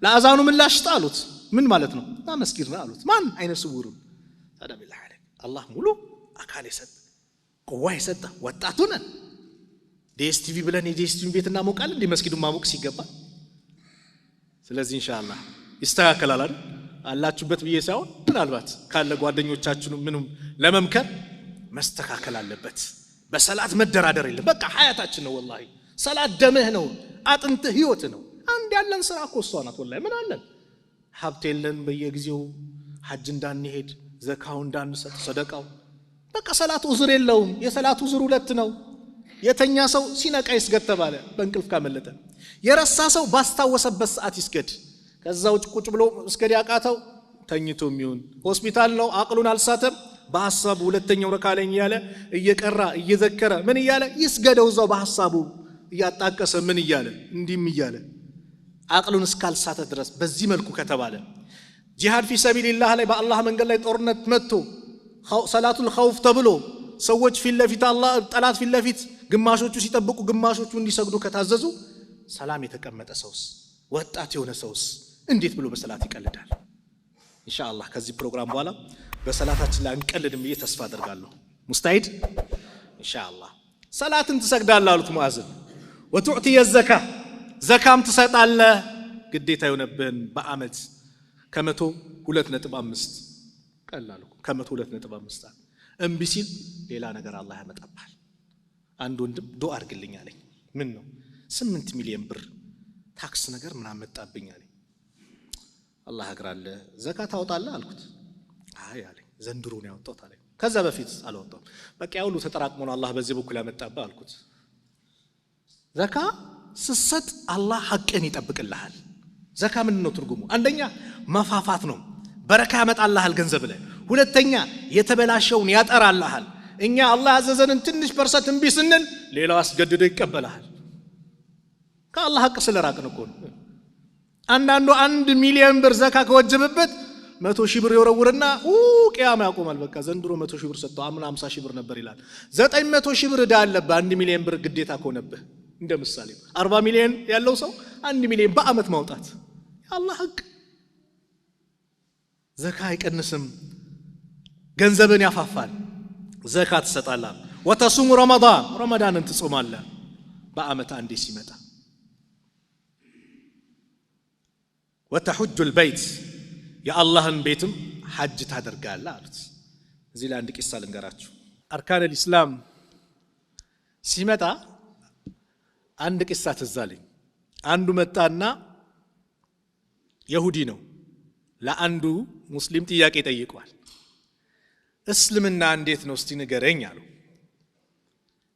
ለአዛኑ ምላሽ ስጥ አሉት። ምን ማለት ነው? መስጊድ ነው አሉት። ማን? አይነ ስውር። ታዲያ ቢላህ አለይክ አላህ ሙሉ አካል የሰጠ ቁዋ የሰጠ ወጣቱ ነን። ዲኤስቲቪ ብለን የዲኤስቲቪ ቤት እናሞቃለን እንዴ መስጊዱን ማሞቅ ሲገባ። ስለዚህ ኢንሻአላህ ይስተካከላል አይደል? አላችሁበት ብዬ ሳይሆን ምናልባት ካለ ጓደኞቻችሁ ምንም ለመምከር መስተካከል አለበት። በሰላት መደራደር የለም። በቃ ሐያታችን ነው ወላሂ። ሰላት ደምህ ነው፣ አጥንትህ ህይወት ነው። አንድ ያለን ስራ እኮ እሷ ናት ወላሂ። ምን አለን? ሀብት የለን በየጊዜው ሐጅ እንዳንሄድ፣ ዘካው እንዳንሰጥ፣ ሰደቃው በቃ ሰላት ዑዝር የለውም። የሰላት ዑዝር ሁለት ነው። የተኛ ሰው ሲነቃ ይስገድ ተባለ፣ በእንቅልፍ ካመለጠ። የረሳ ሰው ባስታወሰበት ሰዓት ይስገድ። ከዛ ውጭ ቁጭ ብሎ መስገድ ያቃተው ተኝቶ የሚሆን ሆስፒታል ነው፣ አቅሉን አልሳተም፣ በሐሳቡ ሁለተኛው ረካ ላይ እያለ እየቀራ እየዘከረ ምን እያለ ይስገደው እዛው በሐሳቡ እያጣቀሰ ምን እያለ እንዲም እያለ አቅሉን እስካልሳተ ድረስ። በዚህ መልኩ ከተባለ ጂሃድ ፊ ሰቢልላህ ላይ በአላህ መንገድ ላይ ጦርነት መጥቶ ሰላቱል ኸውፍ ተብሎ ሰዎች ፊት ለፊት አላህ ጠላት ፊት ለፊት ግማሾቹ ሲጠብቁ ግማሾቹ እንዲሰግዱ ከታዘዙ ሰላም የተቀመጠ ሰውስ ወጣት የሆነ ሰውስ እንዴት ብሎ በሰላት ይቀልዳል? ኢንሻአላህ ከዚህ ፕሮግራም በኋላ በሰላታችን ላይ አንቀልድም ብዬ ተስፋ አደርጋለሁ። ሙስታሂድ ኢንሻአላህ። ሰላትን ትሰግዳለህ አሉት ሙአዝን። ወቱዕቲ የዘካ ዘካም ትሰጣለህ ግዴታ የሆነብህን በአመት ከመቶ 2.5 ቀላል እኮ ከመቶ 2.5 እምቢ ሲል ሌላ ነገር አላህ ያመጣብሃል። አንድ ወንድም ዱዓ አድርግልኝ አለኝ። ምን ነው 8 ሚሊዮን ብር ታክስ ነገር ምን አመጣብኝ አለኝ። አላህ አግራለ ዘካ ታወጣለህ አልኩት። አይ አለኝ ዘንድሮ ነው ያወጣሁት አለኝ። ከዛ በፊት አልወጣሁም። በቃ ያው ሁሉ ተጠራቅሞ ነው አላህ በዚህ በኩል ያመጣብህ አልኩት። ዘካ ስሰጥ አላህ ሐቅን ይጠብቅልሃል። ዘካ ምን ነው ትርጉሙ? አንደኛ መፋፋት ነው፣ በረካ ያመጣልሃል ገንዘብ ላይ። ሁለተኛ የተበላሸውን ያጠራልሃል። እኛ አላህ ያዘዘንን ትንሽ ፐርሰንት እምቢ ስንል ሌላው አስገድዶ ይቀበላል። ከአላህ ሐቅ ስለራቅን እኮ ነው። አንዳንዱ 1 ሚሊዮን ብር ዘካ ከወጀበበት 100 ሺህ ብር ይወረውርና ቂያማ ያቆማል። በቃ ዘንድሮ 100 ሺህ ብር ሰጠው፣ አምና 50 ሺህ ብር ነበር ይላል። 900 ሺህ ብር ዕዳ አለብህ 1 ሚሊዮን ብር ግዴታ ከሆነብህ። እንደ ምሳሌ 40 ሚሊዮን ያለው ሰው 1 ሚሊዮን በአመት ማውጣት የአላህ ሐቅ። ዘካ አይቀንስም፣ ገንዘብን ያፋፋል። ዘካ ትሰጣለህ። ወተሱሙ ረመዳን ረመዳንን ትጾማለህ በአመት አንዴ ሲመጣ። ወተሑጁል በይት የአላህን ቤትም ሐጅ ታደርጋለህ አሉት። እዚህ ላይ አንድ ቂሳ ልንገራችሁ። አርካነል ኢስላም ሲመጣ አንድ ቂሳ ትዝ አለኝ። አንዱ መጣና ይሁዲ ነው፣ ለአንዱ ሙስሊም ጥያቄ ጠይቋል። እስልምና እንዴት ነው እስቲ ንገረኝ አለው።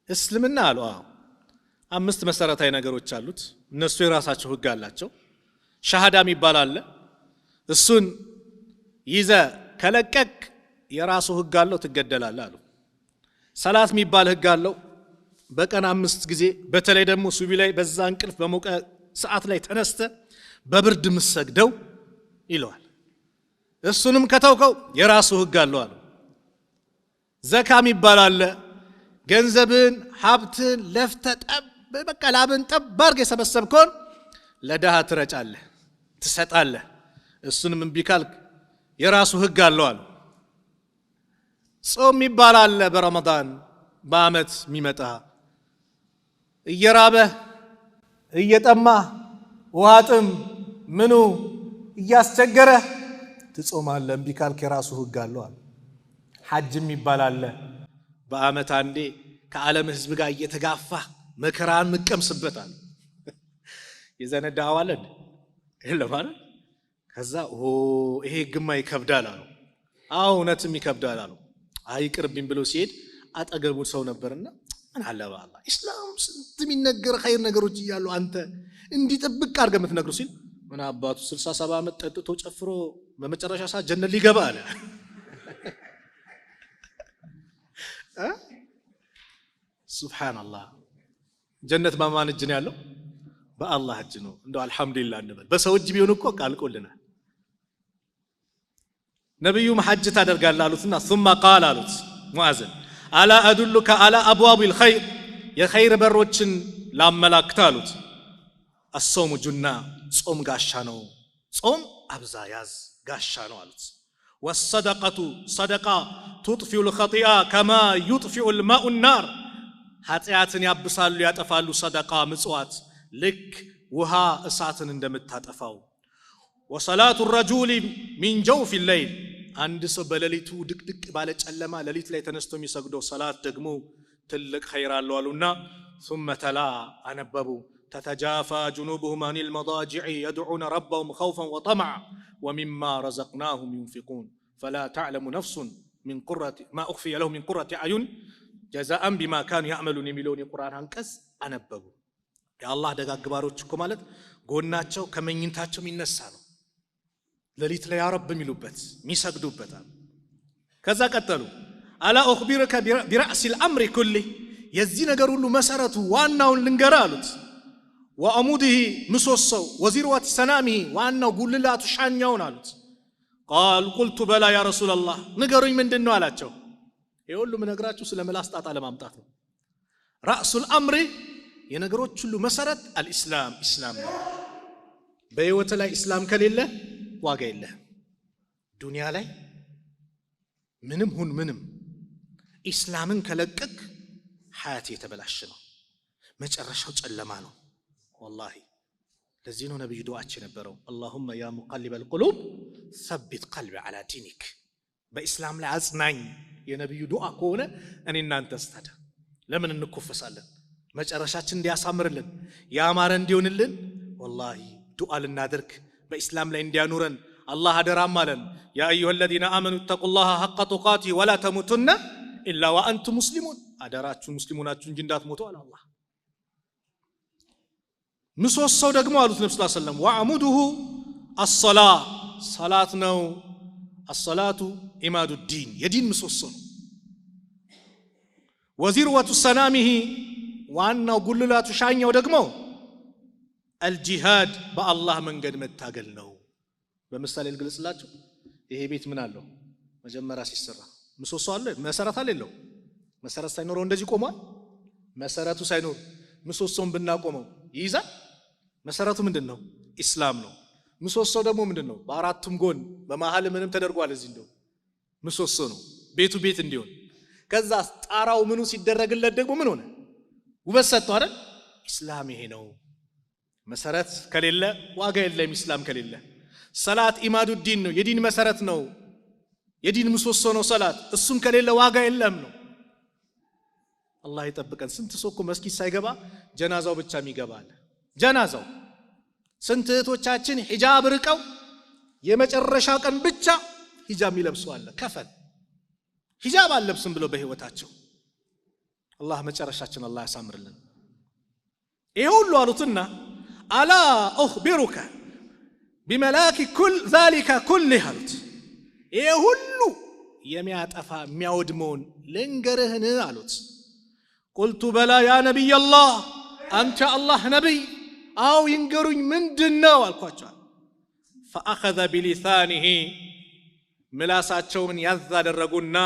እስልምና አሉ 5 መሰረታዊ ነገሮች አሉት። እነሱ የራሳቸው ህግ አላቸው። ሻሃዳ የሚባል አለ። እሱን ይዘ ከለቀቅ የራሱ ህግ አለው፣ ትገደላለህ አሉ። ሰላት የሚባል ህግ አለው። በቀን 5 ጊዜ በተለይ ደግሞ ሱቢ ላይ በዛ እንቅልፍ በሞቀ ሰዓት ላይ ተነስተ በብርድ ምሰግደው ይለዋል። እሱንም ከተውከው የራሱ ህግ አለው አሉ። ዘካ የሚባል አለ። ገንዘብን ሀብትን ለፍተ ጠብ በቃ ላብን ጠብ አድርገህ የሰበሰብከውን ለድሃ ትረጫለህ፣ ትሰጣለህ። እሱንም እምቢ ካልክ የራሱ ህግ አለው አሉ። ጾም የሚባል አለ። በረመዳን በአመት የሚመጣ እየራበህ እየጠማህ ውሃ ጥም ምኑ እያስቸገረህ ትጾማለህ። እምቢ ካልክ የራሱ ህግ አለው አሉ። ሐጅም ይባላል። በአመት አንዴ ከዓለም ህዝብ ጋር እየተጋፋህ መከራን ምቀምስበታል። የዘነዳው አለ አይደል ማለት። ከዛ ይሄ ግማ ይከብዳል አሉ። አዎ እውነትም ይከብዳል አሉ። አይቅርብኝ ብሎ ሲሄድ አጠገቡ ሰው ነበርና ምን አለ በአላህ ኢስላም ስንት የሚነገር ኸይር ነገሮች እያሉ አንተ እንዲጥብቅ አድርገህ የምትነግሩ ሲል ምን አባቱ 67 ዓመት ጠጥቶ ጨፍሮ በመጨረሻ ሰዓት ጀነት ሊገባ አለ። ሱብሃንአላህ። ጀነት በማን እጅ ነው ያለው? በአላህ እጅ ነው። እንደው አልহামዱሊላህ እንበል። በሰው እጅ ቢሆን እኮ ቃልቆልናል። ነብዩም ሐጅ ታደርጋለህ አሉትና ثم قال አሉት ሙአዝን አላ አዱልከ አላ አብዋቢል ኸይር የኸይር በሮችን ላመላክት አሉት። አሶሙ ጁና ጾም ጋሻ ነው። ጾም አብዛ ያዝ ጋሻ ነው አሉት። ወሰደቀቱ ሰደቃ ቱጥፊኡ الخطيئة كما يطفئ الماء النار ኃጢአትን ያብሳሉ ያጠፋሉ። ሰደቃ ምጽዋት ልክ ውሃ እሳትን እንደምታጠፋው። ወሰላቱ الرجل من جوف الليل አንድ ሰው በሌሊቱ ድቅድቅ ባለ ጨለማ ሌሊት ላይ ተነስቶ የሚሰግደው ሰላት ደግሞ ትልቅ ኸይር አለው አሉና ثم تلا አነበቡ تتجافى جنوبهم عن المضاجع يدعون ربهم خوفا وطمعا ومما رزقناهم ينفقون فلا تعلم نفس من قرة ما أخفي لهم من قرة أعين جزاء بما كانوا يعملون የሚለውን የቁርአን አንቀጽ አነበቡ የአላህ ደጋግ ባሮች እኮ ማለት ጎናቸው ከመኝንታቸው የሚነሳ ነው ሌሊት ላይ ያ ረብ የሚሉበት የሚሰግዱበት ከዛ ቀጠሉ አላ اخبرك براس الامر كله የዚህ ነገር ሁሉ መሰረቱ ዋናውን ልንገራ አሉት وعموده مسوسو وزروة سنامه وانه ጉልላቱ ሻኛውን አሉት قال قلت بلا يا رسول الله ንገሩኝ ምንድነው አላቸው ይሄ ሁሉ ምነግራችሁ ስለ ምላስ ጣጣ ለማምጣት ነው راس الامر የነገሮች ሁሉ መሰረት الاسلام اسلام ነው በህይወት ላይ እስላም ከሌለ ዋጋ የለህም ዱንያ ላይ ምንም ሁን ምንም እስላምን ከለቀቅ ሐያት የተበላሽ ነው መጨረሻው ጨለማ ነው والله ለዚህ ነው ነብዩ ዱዓቸው ነበረው اللهم يا مقلب القلوب ثبت قلبي على دينك በእስላም ላይ አጽናኝ የነብዩ ዱዓ ከሆነ እኔ እናንተ ስታደ ለምን እንኮፈሳለን መጨረሻችን እንዲያሳምርልን ያማረ እንዲሆንልን والله ዱዓ ልናደርግ በእስላም ላይ እንዲያኑረን አላህ አደራም አለን يا ايها الذين امنوا اتقوا الله حق تقاته ولا تموتن الا وانتم مسلمون አደራችሁ ሙስሊሞናችሁ እንጂ እንዳትሞቱ አለ አላህ ምሰሶው ደግሞ አሉት ነብዩ ሰለላሁ ዐለይሂ ወሰለም ወአሙዱሁ الصلاه صلاه ነው الصلاه عماد الدين የዲን ምሰሶ ነው وذروة سنامه ዋናው ጉልላቱ ሻኛው ደግሞ الجهاد بالله መንገድ መታገል ነው በመሳሌ ልግለጽላችሁ ይሄ ቤት ምን አለው መጀመሪያ ሲሰራ ምሰሶ አለ መሰረት አለው መሰረት ሳይኖር እንደዚህ ቆሟል መሰረቱ ሳይኖር ምሰሶን ብናቆመው ይይዛል መሰረቱ ምንድነው እስላም ነው ምሰሶ ደግሞ ምንድነው በአራቱም ጎን በመሃል ምንም ተደርጓል እዚህ እንደው ምሰሶ ነው ቤቱ ቤት እንዲሆን ከዛ ጣራው ምኑ ሲደረግለት ደግሞ ምን ሆነ ውበት ሰጥቶ አይደል እስላም ይሄ ነው መሰረት ከሌለ ዋጋ የለም እስላም ከሌለ ሰላት ኢማዱ ዲን ነው የዲን መሰረት ነው የዲን ምሰሶ ነው ሰላት እሱም ከሌለ ዋጋ የለም ነው አላህ ይጠብቀን ስንት ሰው እኮ መስጊድ ሳይገባ ጀናዛው ብቻ የሚገባል ጀናዛው ስንት እህቶቻችን ሒጃብ ርቀው የመጨረሻ ቀን ብቻ ሒጃብ ይለብሱ አለ ከፈን ሒጃብ አለብስም ብለው በህይወታቸው አላህ መጨረሻችን አላህ ያሳምርልን ይሄ ሁሉ አሉትና አላ اخبرك بملاك كل ذلك كله አሉት ይሄ ሁሉ የሚያጠፋ የሚያወድመውን ልንገርህን አሉት قلت بلا يا نبي الله انت الله نبي او ينገሩኝ ምንድነው አልኳቸው فاخذ بلسانه ምላሳቸውን ያዝ አደረጉና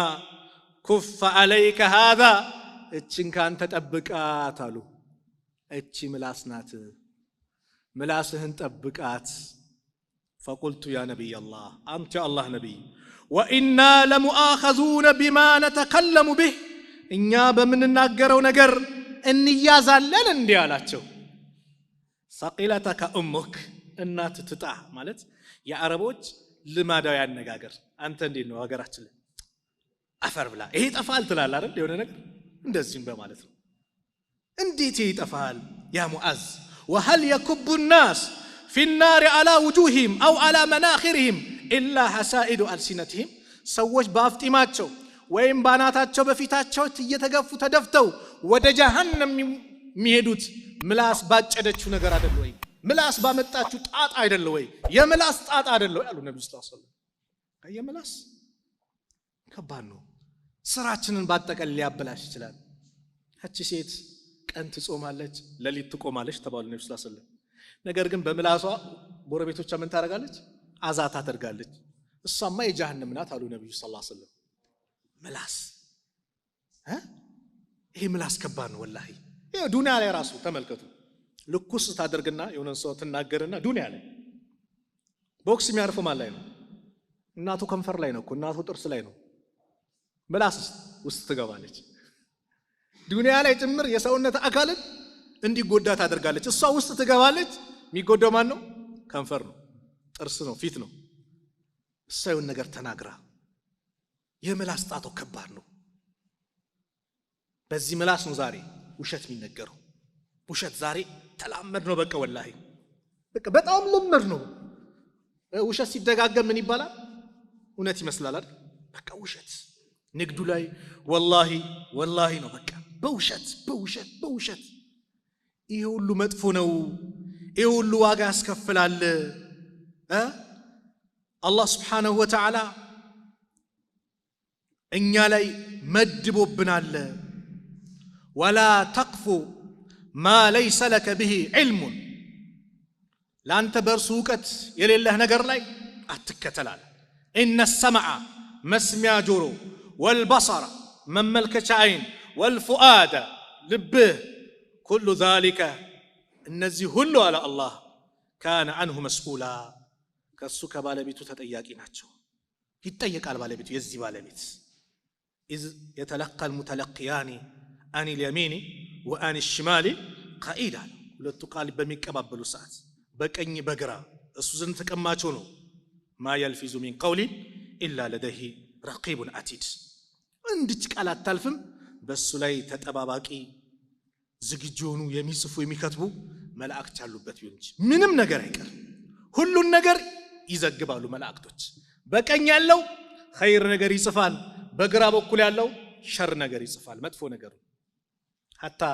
كف عليك هذا እቺን ካንተ ጠብቃት አሉ እቺ ምላስ ናት ምላስህን ጠብቃት فقلت يا نبي الله انت الله نبي وانا لمؤاخذون بما نتكلم به እኛ በመንናገረው ነገር እንያዛለን እንዴ አላቸው ሰቂለተከ ኡሙክ እናት ትጣ ማለት የአረቦች ልማዳዊ አነጋገር አንተ እንዴ ነው ሀገራችን ላይ አፈር ብላ ይሄ ጠፋል ትላል አይደል የሆነ ነገር እንደዚህም በማለት ነው እንዴት ይጠፋል ያ ሙአዝ وهل يكب الناس في النار على وجوههم او على مناخرهم الا حسائد السنتهم ሰዎች ባፍጢማቸው ወይም ባናታቸው በፊታቸው እየተገፉ ተደፍተው ወደ ጀሃነም የሚሄዱት ምላስ ባጨደችው ነገር አይደል ወይ ምላስ ባመጣችው ጣጣ አይደል ወይ የምላስ ጣጣ አይደል ወይ አሉ ነብዩ ሰለላሁ ዐለይሂ ወሰለም የምላስ ከባድ ነው ስራችንን ባጠቀል ሊያበላሽ ይችላል እቺ ሴት ቀን ትጾማለች ለሊት ትቆማለች ተባሉ ነብዩ ሰለላሁ ዐለይሂ ወሰለም ነገር ግን በምላሷ ጎረቤቶቿ ምን ታረጋለች አዛ ታደርጋለች እሷማ የጀሃነም ናት አሉ ነብዩ ሰለላሁ ዐለይሂ ወሰለም ምላስ ይሄ ምላስ ከባድ ነው ወላሂ ይሄ ዱንያ ላይ ራሱ ተመልከቱ ልኩስ ታደርግና የሆነ ሰው ተናገርና ዱንያ ላይ ቦክስ የሚያርፈው ማን ላይ ነው እናቱ ከንፈር ላይ ነው እናቱ ጥርስ ላይ ነው ምላስ ውስጥ ትገባለች ዱንያ ላይ ጭምር የሰውነት አካልን እንዲጎዳ ታደርጋለች እሷ ውስጥ ትገባለች የሚጎዳው ማን ነው ከንፈር ነው ጥርስ ነው ፊት ነው እሳዩን ነገር ተናግራ የምላስ ጣቶ ከባድ ነው በዚህ ምላስ ነው ዛሬ ውሸት የሚነገረው ውሸት ዛሬ ተላመድ ነው በቃ ወላሂ በቃ በጣም ለመድ ነው ውሸት ሲደጋገም ምን ይባላል እውነት ይመስላል አይደል በቃ ውሸት ንግዱ ላይ ወላሂ ነው በቃ በውሸት ይሄ ሁሉ መጥፎ ነው ይሄ ሁሉ ዋጋ ያስከፍላል አላህ Subhanahu Wa Ta'ala እኛ ላይ መድቦብናል ولا تقف ما ليس لك به علم ላንተ በርሱ ዕውቀት የሌለህ ነገር ላይ አትከተላል ان السمع መስሚያ ጆሮ والبصر መመልከቻ አይን والفؤاد ልብህ كل ذلك እነዚህ ሁሉ አለ አላህ كان عنه مسؤولا ከሱ ከባለቤቱ ተጠያቂ ናቸው ይጠየቃል ባለቤቱ የዚህ ባለቤት إذ يتلقى المتلقيان عن اليمين وعن الشمال قائدا ሁለቱ ቃል በሚቀባበሉ ሰዓት በቀኝ በግራ እሱ ዘንድ ተቀማጭ ነው ما يلفظ من قول إلا لديه رقيب عتيد እንድች ቃል አታልፍም በሱ ላይ ተጠባባቂ ዝግጁ ሆኑ የሚጽፉ የሚከትቡ መላእክት ያሉበት ቢሆን እንጂ ምንም ነገር አይቀር ሁሉን ነገር ይዘግባሉ መላእክቶች በቀኝ ያለው ኸይር ነገር ይጽፋል በግራ በኩል ያለው ሸር ነገር ይጽፋል መጥፎ ነገር hatta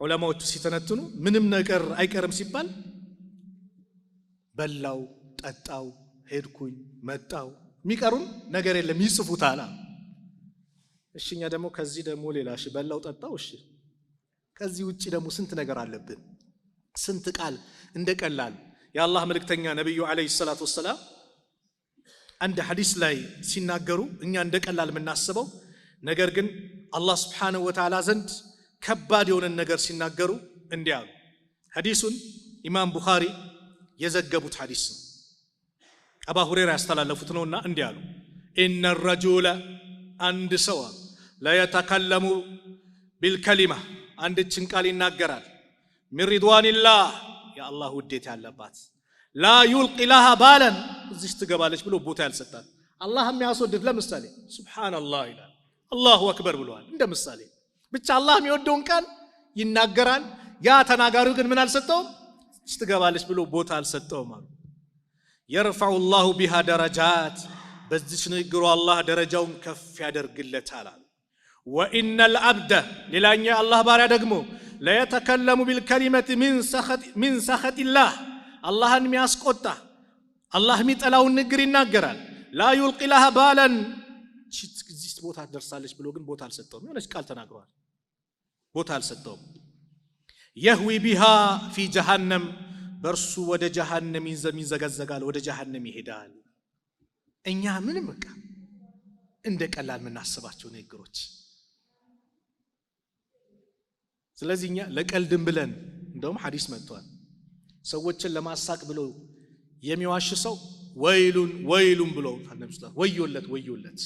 ዑለማዎቹ ሲተነትኑ ምንም ነገር አይቀርም ሲባል በላው ጠጣው ሄድኩኝ መጣው የሚቀሩን ነገር የለም ይጽፉታል እሺኛ ደግሞ ከዚህ ደግሞ ሌላሽ በላው ጠጣው እሺ ከዚህ ውጪ ደግሞ ስንት ነገር አለብን ስንት ቃል እንደቀላል የአላህ መልእክተኛ ነብዩ አለይሂ ሰላቱ ወሰለም አንድ ሐዲስ ላይ ሲናገሩ እኛ እንደቀላል የምናስበው ነገር ግን አላህ Subhanahu Wa Ta'ala ዘንድ ከባድ የሆነ ነገር ሲናገሩ እንዲያሉ ሐዲሱን ኢማም ቡኻሪ የዘገቡት ሐዲስ ነው አባ ሁረይራ ያስተላለፉት ነውና እንዲያሉ ان الرجل አንድ ሰው لا يتكلم بالكلمه አንድ ቃል ይናገራል من رضوان الله يا الله ውዴታ ያለባት لا يلقي لها بالا እዚህ ትገባለች ብሎ ቦታ ያልሰጣት አላህ የሚያስወድድ ለምሳሌ ሱብሃንአላህ ይላል አላሁ አክበር ብለዋል እንደ ምሳሌ ብቻ አላህ የሚወደውን ቃል ይናገራል ያ ተናጋሪው ግን ምን አልሰጠውም ትገባለች ብሎ ቦታ አልሰጠውም ማለት يرفع الله بها درجات በዚህ ንግግሩ አላህ ደረጃውን ከፍ ያደርግለታል وان العبد ሌላኛ አላህ ባሪያ ደግሞ لا يتكلم بالكلمه من سخط الله አላህን የሚያስቆጣ አላህ የሚጠላውን ንግግር ይናገራል لا يلقي لها بالا እዚህ ቦታ ደርሳለች ብሎ ግን ቦታ አልሰጠውም የሆነች ቃል ተናግሯል ቦታ አልሰጠውም يهوي بها في جهنم በርሱ ወደ ጀሃነም ይዘገዘጋል ወደ ጀሃነም ይሄዳል እኛ ምንም በቃ እንደ ቀላል ምናስባቸው ንግግሮች ስለዚህ እኛ ለቀልድም ብለን እንደውም ሐዲስ መጥቷል ሰዎችን ለማሳቅ ብሎ የሚዋሽ ሰው ወይሉን ብሎ ነብዩ ሰለላሁ ወዮለት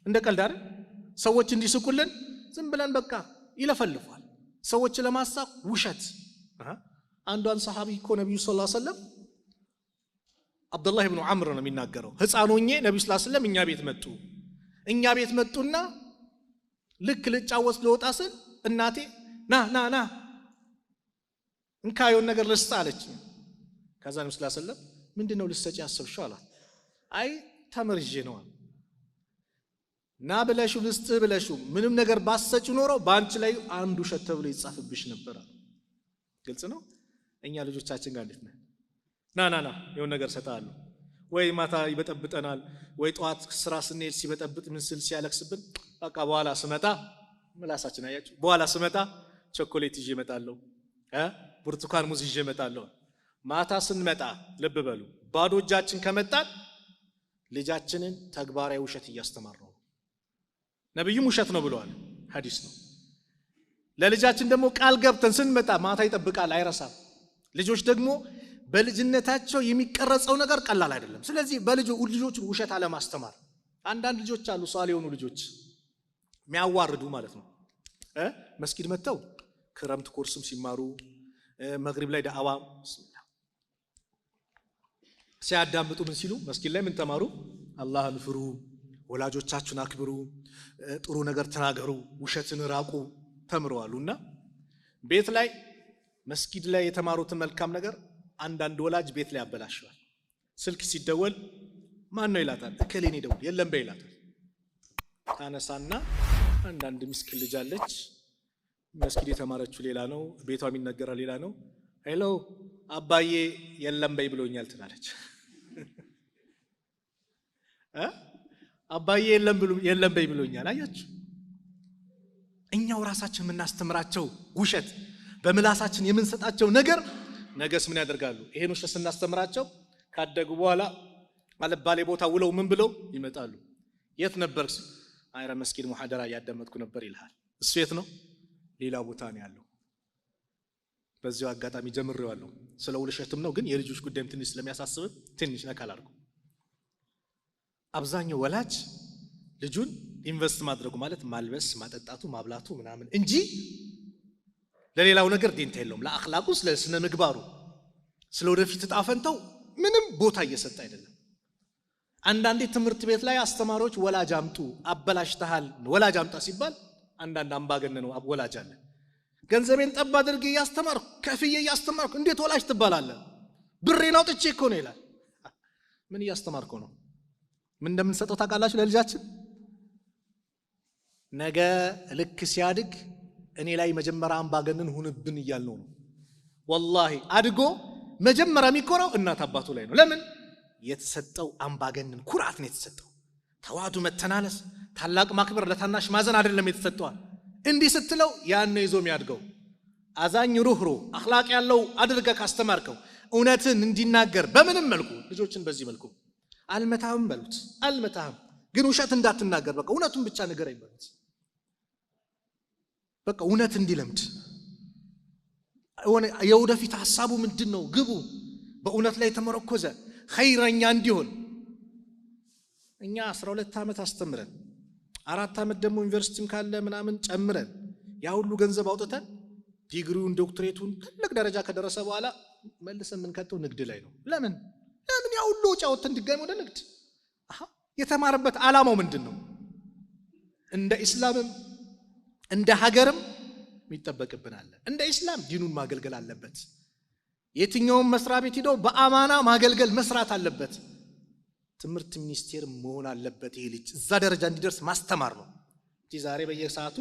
እንደ ቀልድ አይደል ሰዎች እንዲስቁልን ዝም ብለን በቃ ይለፈልፋል ሰዎችን ለማሳቅ ውሸት አንዷን ሰሃቢ እኮ ነብዩ ሰለላሁ ዐለይሂ ወሰለም አብዱላህ ኢብኑ ዐምር ነው የሚናገረው ህፃኖኜ ነብዩ ሰለላሁ ዐለይሂ ወሰለም እኛ ቤት መጡና ልክ ልጫወት ለወጣ ስል እናቴ ና እንካዮን ነገር ልስጥ አለች ከዛ ነብዩ ሰለላሁ ዐለይሂ ወሰለም ምንድነው ልሰጪ ያሰብሽው አላት አይ ተመርጄ ነው ና ብለሽ ልስጥ ብለሽ ምንም ነገር ባሰጭ ኖሮ ባንቺ ላይ አንዱ ሸት ተብሎ ይጻፍብሽ ነበር ግልጽ ነው እኛ ልጆቻችን ጋር እንዴት ና የሆነ ነገር ሰጣለሁ ወይ ማታ ይበጠብጠናል ወይ ጧት ስራ ስንሄድ ሲበጠብጥ ምን ስል ሲያለክስብን በቃ በኋላ ስመጣ ምላሳችን አያችሁ በኋላ ስመጣ ቸኮሌት ይዤ እመጣለሁ ብርቱካን ሙዝ ይዤ እመጣለሁ ማታ ስንመጣ ልብ በሉ ባዶ እጃችን ከመጣን ልጃችንን ተግባራዊ ውሸት እያስተማረው ነብዩም ውሸት ነው ብለዋል ሐዲስ ነው ለልጃችን ደግሞ ቃል ገብተን ስንመጣ ማታ ይጠብቃል አይረሳም ልጆች ደግሞ በልጅነታቸው የሚቀረጸው ነገር ቀላል አይደለም ስለዚህ ልጆቹን ውሸት አለ ማስተማር አንዳንድ ልጆች አሉ ሷል የሆኑ ልጆች የሚያዋርዱ ማለት ነው መስጊድ መተው ክረምት ኮርስም ሲማሩ መግሪብ ላይ ዳዕዋ ሲያዳምጡ ምን ሲሉ መስጊድ ላይ ምን ተማሩ? አላህን ፍሩ፣ ወላጆቻችሁን አክብሩ፣ ጥሩ ነገር ተናገሩ፣ ውሸትን ራቁ ተምረዋሉና ቤት ላይ መስጊድ ላይ የተማሩትን መልካም ነገር አንዳንድ ወላጅ ቤት ላይ ያበላሸዋል። ስልክ ሲደወል ማን ነው ይላታል፣ እከሌኔ ደውል፣ የለም በይ ይላታል። ታነሳና አንዳንድ ምስኪን ልጅ አለች፣ መስጊድ የተማረችው ሌላ ነው፣ ቤቷ የሚነገረው ሌላ ነው። ሄሎ አባዬ የለም በይ ብሎኛል ትላለች። አባዬ የለም በይ ብሎኛል። አያችሁ፣ እኛው ራሳችን የምናስተምራቸው ውሸት፣ በምላሳችን የምንሰጣቸው ነገር ነገስ ምን ያደርጋሉ? ይሄን ውሸት ስናስተምራቸው ካደጉ በኋላ አለባሌ ቦታ ውለው ምን ብለው ይመጣሉ? የት ነበርክ? አይራ መስጊድ ሙሐደራ ያዳመጥኩ ነበር ይልሃል። እሱ የት ነው? ሌላ ቦታ ነው ያለው። በዚሁ አጋጣሚ ጀምሬዋለሁ። ስለ ውሸትም ነው፣ ግን የልጆች ጉዳይም ትንሽ ስለሚያሳስብ ትንሽ ነካል አድርጉ። አብዛኛው ወላጅ ልጁን ኢንቨስት ማድረጉ ማለት ማልበስ፣ ማጠጣቱ፣ ማብላቱ ምናምን እንጂ ለሌላው ነገር ደንታ የለውም። ለአኽላቁ፣ ስለ ምግባሩ፣ ስለ ወደፊት ዕጣ ፈንታው ምንም ቦታ እየሰጠ አይደለም። አንዳንዴ ትምህርት ቤት ላይ አስተማሪዎች ወላጅ አምጡ አበላሽተሃል፣ ወላጅ አምጣ ሲባል አንዳንድ አምባገነን ነው ወላጅ አለ። ገንዘቤን ጠብ አድርጌ እያስተማርኩ ከፍዬ እያስተማርኩ እንዴት ወላጅ ትባላለህ? ብሬን አውጥቼ እኮ ነው ይላል። ምን እያስተማርኩ ነው? ምን እንደምንሰጠው ታውቃላችሁ ለልጃችን? ነገ ልክ ሲያድግ እኔ ላይ መጀመሪያ አምባገነን ሁንብን እያልነው ነው። ወላሂ አድጎ መጀመሪያ የሚኮራው እናት አባቱ ላይ ነው። ለምን? የተሰጠው አምባገነን ኩራት ነው የተሰጠው። ተዋዱ፣ መተናነስ፣ ታላቅ ማክበር፣ ለታናሽ ማዘን አይደለም የተሰጠው። እንዲህ ስትለው ያን ነው ይዞ የሚያድገው። አዛኝ፣ ሩህሩህ፣ አኽላቅ ያለው አድርገህ ካስተማርከው እውነትን እንዲናገር በምንም መልኩ ልጆችን በዚህ መልኩ አልመታህም በሉት፣ አልመታህም ግን ውሸት እንዳትናገር፣ በቃ እውነቱን ብቻ ንገረኝ በሉት። በቃ እውነት እንዲለምድ የወደፊት ሐሳቡ ምንድነው? ግቡ በእውነት ላይ ተመረኮዘ ኸይረኛ እንዲሆን። እኛ 12 ዓመት አስተምረን 4 ዓመት ደግሞ ዩኒቨርሲቲም ካለ ምናምን ጨምረን ያ ሁሉ ገንዘብ አውጥተን ዲግሪውን ዶክትሬቱን ትልቅ ደረጃ ከደረሰ በኋላ መልሰን የምንከተው ንግድ ላይ ነው። ለምን ያ ሁሉ ወጪ አውጥተን ድጋሚ ወደ ንግድ? የተማረበት ዓላማው ምንድነው? እንደ ኢስላምም እንደ ሀገርም የሚጠበቅብናል። እንደ ኢስላም ዲኑን ማገልገል አለበት። የትኛውም መስሪያ ቤት ሄዶ በአማና ማገልገል መስራት አለበት። ትምህርት ሚኒስቴር መሆን አለበት። ይሄ ልጅ እዛ ደረጃ እንዲደርስ ማስተማር ነው እንጂ ዛሬ በየሰዓቱ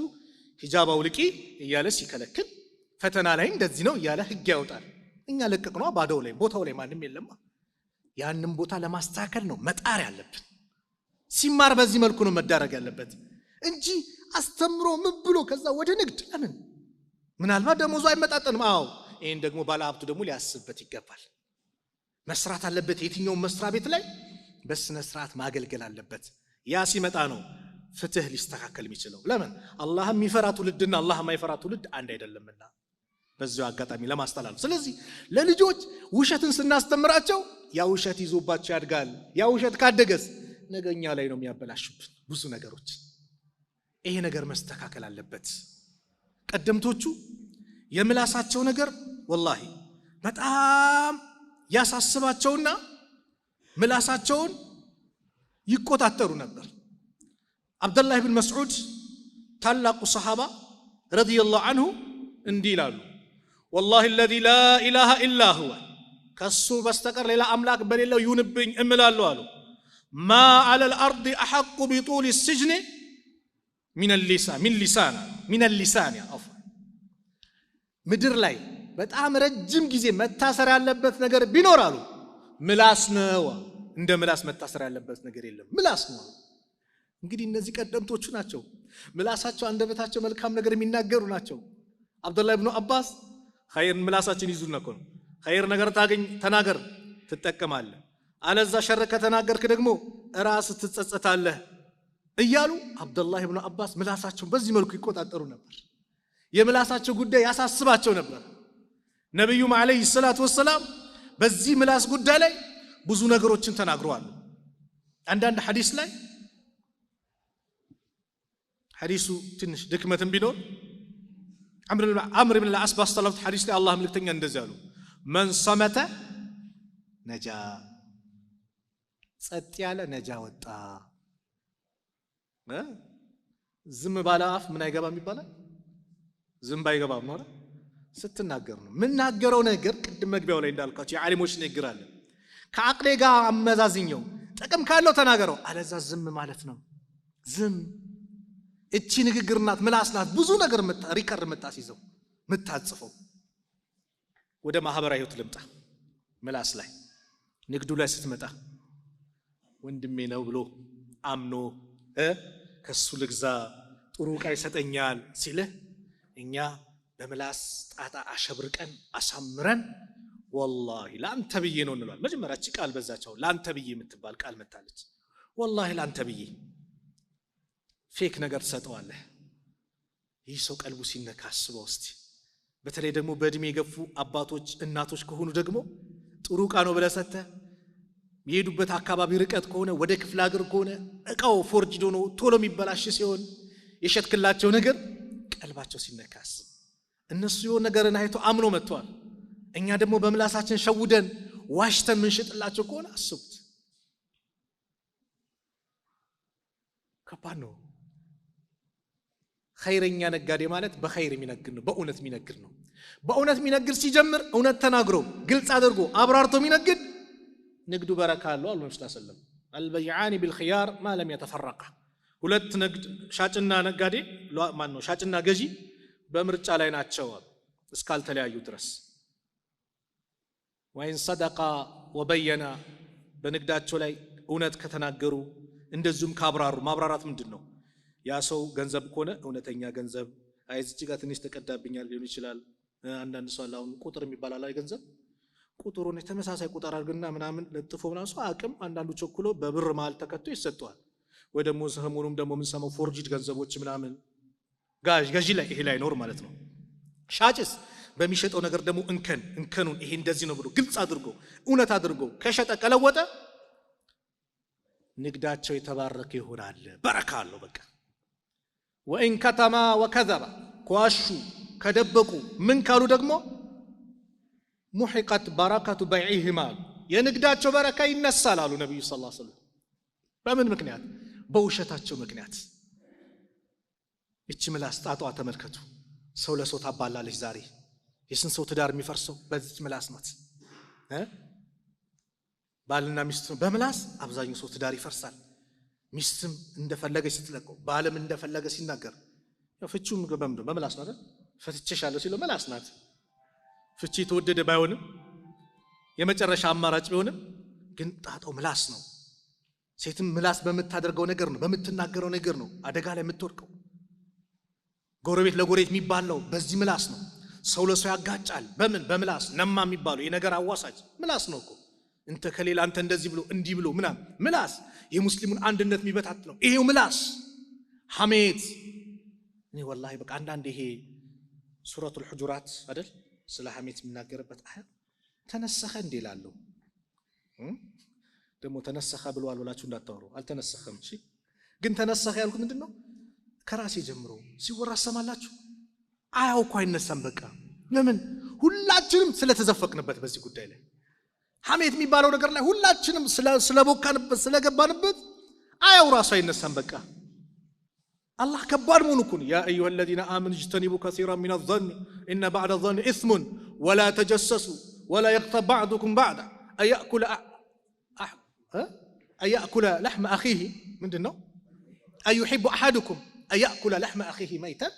ሂጃብ አውልቂ እያለ ሲከለክል ፈተና ላይ እንደዚህ ነው እያለ ህግ ያወጣል። እኛ ለቀቅነው ባዶው ላይ ቦታው ላይ ማንም የለም። ያንን ቦታ ለማስተካከል ነው መጣር ያለብን። ሲማር በዚህ መልኩ ነው መዳረግ ያለበት እንጂ አስተምሮ ምን ብሎ ከዛ ወደ ንግድ ለምን? ምናልባት ደሞዙ አይመጣጠንም። አዎ ይሄን ደግሞ ባለሀብቱ ደግሞ ሊያስብበት ይገባል። መስራት አለበት። የትኛውም መስሪያ ቤት ላይ በስነ ስርዓት ማገልገል አለበት። ያ ሲመጣ ነው ፍትህ ሊስተካከል የሚችለው። ለምን? አላህ የሚፈራ ትውልድና አላህ የማይፈራ ትውልድ አንድ አይደለምና በዚሁ አጋጣሚ ለማስተላለፍ። ስለዚህ ለልጆች ውሸትን ስናስተምራቸው ያ ውሸት ይዞባቸው ያድጋል። ያ ውሸት ካደገስ ነገኛ ላይ ነው የሚያበላሹብን ብዙ ነገሮች። ይሄ ነገር መስተካከል አለበት። ቀደምቶቹ የምላሳቸው ነገር ወላሂ በጣም ያሳስባቸውና ምላሳቸውን ይቆጣጠሩ ነበር። አብደላህ ብን መስዑድ ታላቁ ሰሃባ ረዲየላሁ ዐንሁ እንዲህ ይላሉ፣ ወላሂ الذي لا اله الا هو ከሱ በስተቀር ሌላ አምላክ በሌለው ይሁንብኝ እምላለሁ አሉ። ما على الارض احق بطول السجن من اللسان عفوا ምድር ላይ በጣም ረጅም ጊዜ መታሰር ያለበት ነገር ቢኖር አሉ ምላስ ነው። እንደ ምላስ መታሰር ያለበት ነገር የለም፣ ምላስ ነው። እንግዲህ እነዚህ ቀደምቶቹ ናቸው። ምላሳቸው አንደበታቸው መልካም ነገር የሚናገሩ ናቸው። አብዱላህ ኢብኑ አባስ ኸይር ምላሳችን ይዙና ነው ኸይር ነገር ታገኝ ተናገር ትጠቀማለህ፣ አለዛ ሸር ከተናገርክ ደግሞ ራስ ትጸጸታለህ እያሉ አብዱላህ ኢብኑ አባስ ምላሳቸውን በዚህ መልኩ ይቆጣጠሩ ነበር። የምላሳቸው ጉዳይ ያሳስባቸው ነበር። ነብዩም አለይሂ ሰላቱ ወሰላም በዚህ ምላስ ጉዳይ ላይ ብዙ ነገሮችን ተናግረዋል። አንዳንድ ሐዲስ ላይ ሐዲሱ ትንሽ ድክመትም ቢኖር አምር ኢብኑ አልዓስ ባስተላለፉት ሐዲስ ላይ አላህ መልእክተኛ እንደዚህ አሉ፣ መን ሰመተ ነጃ ጸጥ ያለ ነጃ ወጣ። ዝም ባለ አፍ ምን አይገባም ይባላል? ዝም ባይገባም ነው አይደል? ስትናገር ነው። ምናገረው ነገር ቅድም መግቢያው ላይ እንዳልኳችሁ የዓሊሞች ንግግር አለ። ከአቅሌ ጋር አመዛዝኘው ጥቅም ካለው ተናገረው፣ አለዛ ዝም ማለት ነው። ዝም እቺ ንግግር ናት፣ ምላስ ናት። ብዙ ነገር ሪከር የምታስይዘው የምታጽፈው። ወደ ማህበራዊ ህይወት ልምጣ። ምላስ ላይ ንግዱ ላይ ስትመጣ ወንድሜ ነው ብሎ አምኖ ከሱ ልግዛ ጥሩ ዕቃ ይሰጠኛል ሲልህ እኛ በምላስ ጣጣ አሸብርቀን አሳምረን ወላሂ ላንተ ብዬ ነው እንላለን። መጀመሪያ እቺ ቃል በዛቸው ላንተ ብዬ የምትባል ቃል መጣለች። ወላሂ ላንተ ብዬ ፌክ ነገር ትሰጠዋለህ። ይህ ሰው ቀልቡ ሲነካ አስበው እስቲ። በተለይ ደግሞ በእድሜ የገፉ አባቶች እናቶች ከሆኑ ደግሞ ጥሩ ዕቃ ነው ብለህ ሰጥተህ የሄዱበት አካባቢ ርቀት ከሆነ ወደ ክፍለ ሀገር ከሆነ ዕቃው ፎርጅዶ ነው ቶሎ የሚበላሽ ሲሆን የሸጥክላቸው ነገር ቀልባቸው ሲነካ አስብ። እነሱ የሆነ ነገርን አይቶ አምኖ መጥተዋል። እኛ ደግሞ በምላሳችን ሸውደን ዋሽተን ምንሽጥላቸው ከሆነ አስቡት። ከባድ ነው። ኸይረኛ ነጋዴ ማለት በኸይር የሚነግድ ነው፣ በእውነት የሚነግድ ነው። በእውነት የሚነግድ ሲጀምር እውነት ተናግሮ ግልጽ አድርጎ አብራርቶ የሚነግድ ንግዱ በረካ አለው አሉ ነብዩ ሰለላሁ ዐለይሂ ወሰለም። አልበይዓኒ ቢልኺያር ማ ለም የተፈረቃ። ሁለት ንግድ ሻጭና ነጋዴ ማን ነው ሻጭና ገዢ በምርጫ ላይ ናቸው እስካልተለያዩ ድረስ። ወይን ሰደቃ ወበየና በንግዳቸው ላይ እውነት ከተናገሩ እንደዚሁም ካብራሩ። ማብራራት ምንድነው? ያ ሰው ገንዘብ ከሆነ እውነተኛ ገንዘብ አይዝጭ ጋር ትንሽ ተቀዳብኛል ሊሆን ይችላል። አንዳንድ ሰው አሁን ቁጥር የሚባል ላይ ገንዘብ ቁጥሩን ተመሳሳይ ቁጥር አድርግና ምናምን ለጥፎ ምናምን ሰው አቅም አንዳንዱ ቸኩሎ በብር መሃል ተከቶ ይሰጠዋል። ወይ ደግሞ ሰሞኑን ደግሞ ምን ሰማው ፎርጂድ ገንዘቦች ምናምን ገዢ ላይ ይሄ ላይ ኖር ማለት ነው። ሻጭስ በሚሸጠው ነገር ደግሞ እንከኑን ይሄ እንደዚህ ነው ብሎ ግልጽ አድርጎ እውነት አድርጎ ከሸጠ ከለወጠ ንግዳቸው የተባረከ ይሆናል፣ በረካ አለው። በቃ ወኢን ከተማ ወከዘባ ኳሹ ከደበቁ ምን ካሉ ደግሞ ሙሂቀት በረከቱ በይዕሂማ የንግዳቸው በረካ ይነሳል አሉ ነብዩ ሰለላሁ ዐለይሂ ወሰለም። በምን ምክንያት? በውሸታቸው ምክንያት። እቺ ምላስ ጣጧ ተመልከቱ። ሰው ለሰው ታባላለች። ዛሬ የስንት ሰው ትዳር የሚፈርሰው በዚህ ምላስ ናት። ባልና ሚስት በምላስ አብዛኛው ሰው ትዳር ይፈርሳል። ሚስትም እንደፈለገች ስትለቀው ባልም እንደፈለገ ሲናገር ፍቺውም በምላስ ነው አይደል? ፈትቼሻለሁ ሲለው ምላስ ናት። ፍቺ ተወደደ ባይሆንም የመጨረሻ አማራጭ ቢሆንም ግን ጣጣው ምላስ ነው። ሴትም ምላስ በምታደርገው ነገር ነው በምትናገረው ነገር ነው አደጋ ላይ የምትወድቀው። ጎረቤት ለጎረቤት የሚባለው በዚህ ምላስ ነው። ሰው ለሰው ያጋጫል። በምን? በምላስ። ነማ የሚባለው የነገር አዋሳጅ ምላስ ነው እኮ። እንተ ከሌላ አንተ እንደዚህ ብሎ እንዲህ ብሎ ምናምን ምላስ የሙስሊሙን አንድነት የሚበታት ነው ይሄው ምላስ። ሐሜት እኔ ወላሂ በቃ አንዳንድ ይሄ ሱረቱል ሁጁራት አይደል ስለ ሐሜት የሚናገርበት አያ ተነሰኸ እንዴ እላለሁ። ደግሞ ተነሰኸ ብለዋል ብላችሁ እንዳታወሩ። አልተነሰኸም። እሺ ግን ተነሰኸ ያልኩት ምንድነው? ከራሴ ጀምሮ ሲወራ ሰማላችሁ። አያው እኮ አይነሳም። በቃ ለምን? ሁላችንም ስለተዘፈቅንበት በዚህ ጉዳይ ላይ ሐሜት የሚባለው ነገር ላይ ሁላችንም ስለቦካንበት ስለገባንበት አያው ራሱ አይነሳም። በቃ አላህ ከባድ መሆኑ እኮ ያ አዩሃ الذين آمنوا اجتنبوا كثيرا من الظن إن بعد الظن إثم ولا تجسسوا ولا يغتب بعضكم بعضا أيأكل لحم أخيه ምንድነው أيحب أحدكم أيأكل لحم أخيه ميتا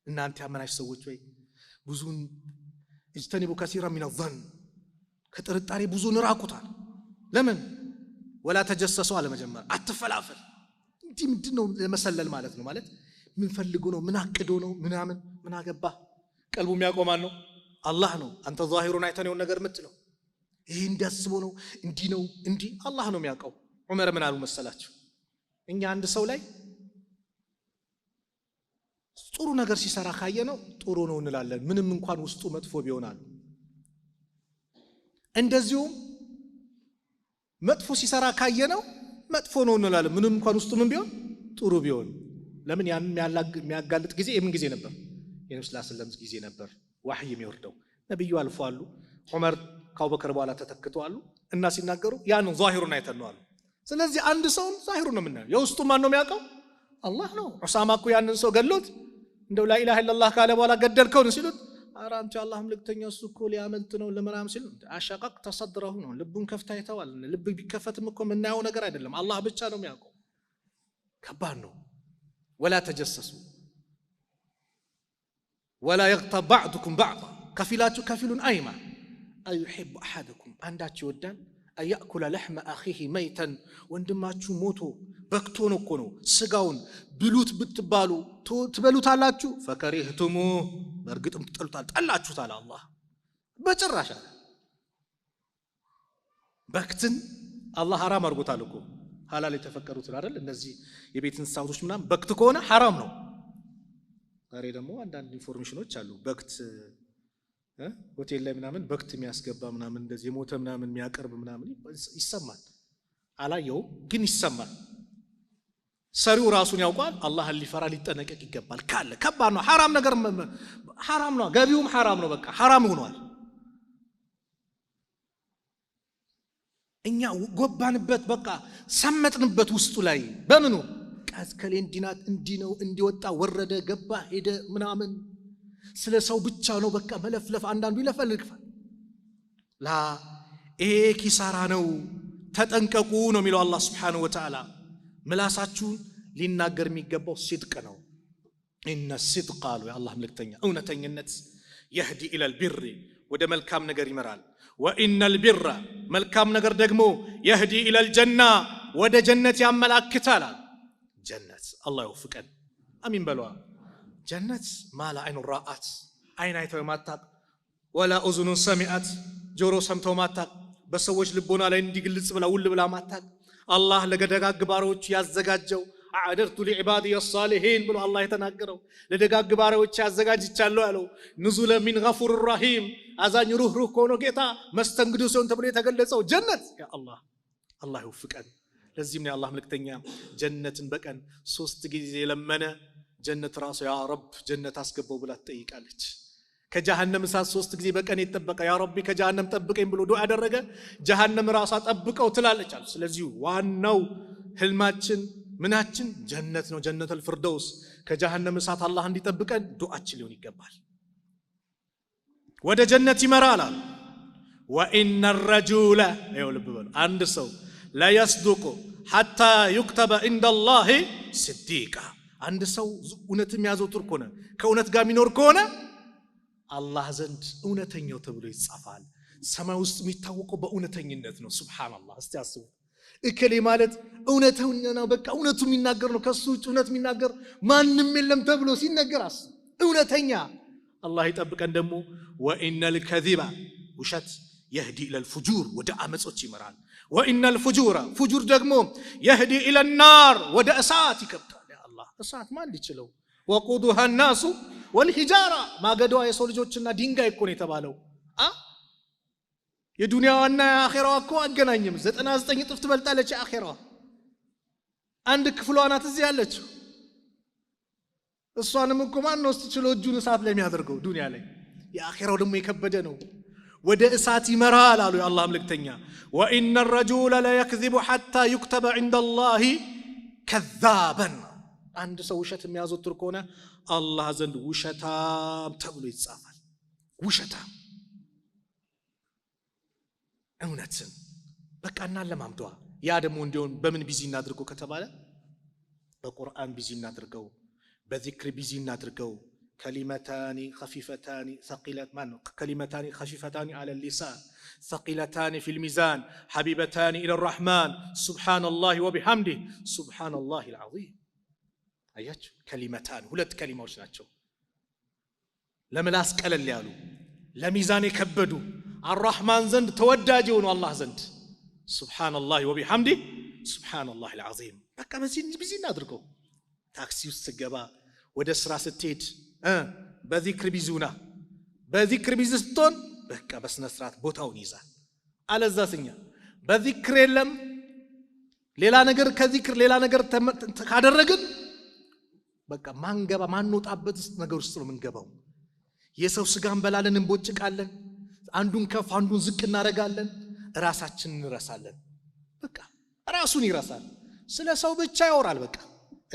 እናንተ ያመናችሁ ሰዎች ወይ ብዙን اجتنبوا كثيرا من الظن ከጥርጣሬ ብዙን ራቁታል። ለምን? ولا تجسسوا على መጀመር አትፈላፈል። እንዲህ ምንድነው ለመሰለል ማለት ነው። ማለት ምን ፈልጎ ነው ምን አቅዶ ነው ምናምን ምን አገባ። ቀልቡ የሚያቆማል ነው አላህ ነው። አንተ ዛሂሩን አይተህ ነው ነገር የምትለው ይሄ እንዳስቦ ነው እንዲህ ነው እንዲህ አላህ ነው የሚያውቀው። ዑመር ምን አሉ መሰላችሁ? እኛ አንድ ሰው ላይ ጥሩ ነገር ሲሰራ ካየ ነው ጥሩ ነው እንላለን ምንም እንኳን ውስጡ መጥፎ ቢሆናል። እንደዚሁም መጥፎ ሲሰራ ካየ ነው መጥፎ ነው እንላለን ምንም እንኳን ውስጡ ምን ቢሆን ጥሩ ቢሆን። ለምን? ያን የሚያጋልጥ ጊዜ የምን ጊዜ ነበር? የነብዩ ሰለላሁ ዐለይሂ ወሰለም ጊዜ ነበር ወህይ የሚወርደው። ነብዩ አልፈዋል። ዑመር ከአቡበክር በኋላ ተተክተዋል እና ሲናገሩ ያን ዛሂሩን አይተነዋል ስለዚህ አንድ ሰው ዛሂሩን ነው የምናየው የውስጡ ማን ነው የሚያውቀው አላህ ነው ዑሳማ እኮ ያንን ሰው ገሎት እንደው ላኢላሃ ኢላላህ ካለ በኋላ ገደልከው ነው ሲሉት ኧረ አንተ አላህ መልእክተኛ እሱ እኮ ሊያመልጥ ነው ለመራም ሲሉ አሻቀቅ ተሰድረው ነው ልቡን ከፍታ ይተዋል ልብ ቢከፈትም እኮ የምናየው ነገር አይደለም አላህ ብቻ ነው የሚያውቀው ከባድ ነው ولا تجسسوا ولا يغتب بعضكم بعضا كفيل أيما أيحب أحدكم عندك يودان أن يأكل لحم أخيه ميتا وندماتشو موتو بكتونو كونو سقاون بلوت بتبالو تبلوت علاتشو فكرهتموه برقتم تتلوت علاتشو تعالى الله بجراشا بكتن الله حرام أرقوت عليكم حلال يتفكروا ترى النزي የቤት እንስሳቶች ምናም በክት ከሆነ حرام ነው ዛሬ ደግሞ አንዳንድ ኢንፎርሜሽኖች አሉ በክት ሆቴል ላይ ምናምን በክት የሚያስገባ ምናምን እንደዚህ የሞተ ምናምን የሚያቀርብ ምናምን ይሰማል አላየው ግን ይሰማል ሰሪው ራሱን ያውቃል አላህን ሊፈራ ሊጠነቀቅ ይገባል ካለ ከባድ ነው حرام ነገር حرام ነው ገቢውም حرام ነው በቃ حرام ሆኗል እኛ ጎባንበት በቃ ሰመጥንበት ውስጡ ላይ በምኑ አስከሌን ዲናት እንዲነው እንዲወጣ ወረደ ገባ ሄደ ምናምን ስለ ሰው ብቻ ነው በቃ መለፍለፍ አንዳንዱ ይለፈልፋል ላ ኪሳራ ነው ተጠንቀቁ ነው የሚለው አላህ Subhanahu Wa Ta'ala ምላሳችሁ ሊናገር የሚገባው ሲድቅ ነው ኢነ ሲድቅ ቃሉ የአላህ መልእክተኛ እውነተኝነት يهدي الى البر ወደ መልካም ነገር ይመራል وان البر መልካም ነገር ደግሞ يهدي الى الجنه ወደ ጀነት ያመላክታል ጀነት አላህ ይወፍቀን አሚን በለዋ ጀነት ማላ አይኑ ራአት አይን አይተው ማታቅ ወላ اذن سمعت ጆሮ ሰምተው ማታቅ በሰዎች ልቦና ላይ እንዲግልጽ ብላ ውል ብላ ማታቅ አላህ ለደጋግ ባሮች ያዘጋጀው አዕደርቱ ለዒባዲ الصالحين ብሎ አላህ የተናገረው ለደጋግ ባሮች ያዘጋጅቻለሁ ያለው ንዙለ ሚን ገፉር ረሂም አዛኝ ሩህሩህ ሆኖ ጌታ መስተንግዶ ሲሆን ተብሎ የተገለጸው ጀነት ያ አላህ አላህ ይወፍቀን ለዚህም ነው አላህ መልእክተኛ ጀነትን በቀን 3 ጊዜ ለመነ ጀነት ራሱ ያ ረብ ጀነት አስገባው ብላ ትጠይቃለች ከጀሃነም እሳት 3 ጊዜ በቀን ይተበቀ ያ ረቢ ከጀሃነም ጠብቀኝ ብሎ ዱዓ ያደረገ ጀሃነም ራሷ ጠብቀው ትላለች አሉ ስለዚህ ዋናው ህልማችን ምናችን ጀነት ነው ጀነተል ፍርደውስ ከጀሃነም እሳት አላህ እንዲጠብቀን ዱዓችን ሊሆን ይገባል ወደ ጀነት ይመራል وان الرجل يولب አንድ ሰው لا يصدق حتى يكتب عند الله صديقا አንድ ሰው እውነት የሚያዘውትር ከሆነ ከእውነት ጋር የሚኖር ከሆነ አላህ ዘንድ እውነተኛው ተብሎ ይጻፋል ሰማይ ውስጥ የሚታወቀው በእውነተኝነት ነው ሱብሃንአላህ እስቲ አስቡ እከሌ ማለት እውነተኛ ነው በቃ እውነቱ የሚናገር ነው ከሱ እውነት የሚናገር ማንንም የለም ተብሎ ሲነገራስ እውነተኛ አላህ ይጠብቀን ደግሞ وان الكذب ውሸት يهدي الى الفجور ወደ አመጾች ይመራል وان الفجور فجور ደግሞ يهدي الى النار ወደ እሳት ይከብታል ያ አላህ እሳት ማን ሊችለው وقودها الناس والحجاره ማገዷ የሰው ልጆችና ድንጋይ እኮ ነው የተባለው የዱንያውና የአኺራው እኮ አገናኝም 99 እጥፍ ትበልጣለች የአኺራው አንድ ክፍሏ ናት እዚህ ያለችው እሷንም እኮ ማን ነው ስትችለው እጁን እሳት ላይ የሚያደርገው ዱንያ ላይ የአኺራው ደግሞ የከበደ ነው ወደ እሳት ይመራል አሉ የአላህ መልእክተኛ وان الرجل لا يكذب حتى يكتب عند الله كذابا አንድ ሰው ውሸት የሚያዘውትር ከሆነ አላህ ዘንድ ውሸታም ተብሎ ይጻፋል ውሸታም እውነትን በቃና ለማምጧ ያ ደግሞ እንዲሆን በምን ቢዚ እናድርገው ከተባለ በቁርአን ቢዚ እናድርገው በዚክር ቢዚ እናድርገው كلمتان خفيفتان ثقيلات كلمتان خفيفتان على اللسان ثقيلتان في الميزان حبيبتان إلى الرحمن سبحان الله وبحمده سبحان الله العظيم አያችሁ كلمتان ሁለት ከሊማዎች ናቸው ለምላስ ቀለል ያሉ ለሚዛን የከበዱ الرحمن ዘንድ ተወዳጅ ሆኖ አላህ ዘንድ سبحان الله وبحمده سبحان الله العظيم በቃ በዚህ ቢዚ እናድርገው ታክሲ ውስጥ ገባ ወደ ስራ ስትሄድ በዚክር ቢዙና በዚክር ቢዝስቶን በቃ በስነ ስርዓት ቦታውን ይዛል አለዛስኛ በዚክር የለም ሌላ ነገር ከዚክር ሌላ ነገር ካደረግን በቃ ማንወጣበት ነገር ውስጥ ነው የምንገባው የሰው ስጋ እንበላለን እንቦጭቃለን አንዱን ከፍ አንዱን ዝቅ እናረጋለን ራሳችንን እንረሳለን በቃ ራሱን ይረሳል ስለ ሰው ብቻ ያወራል በቃ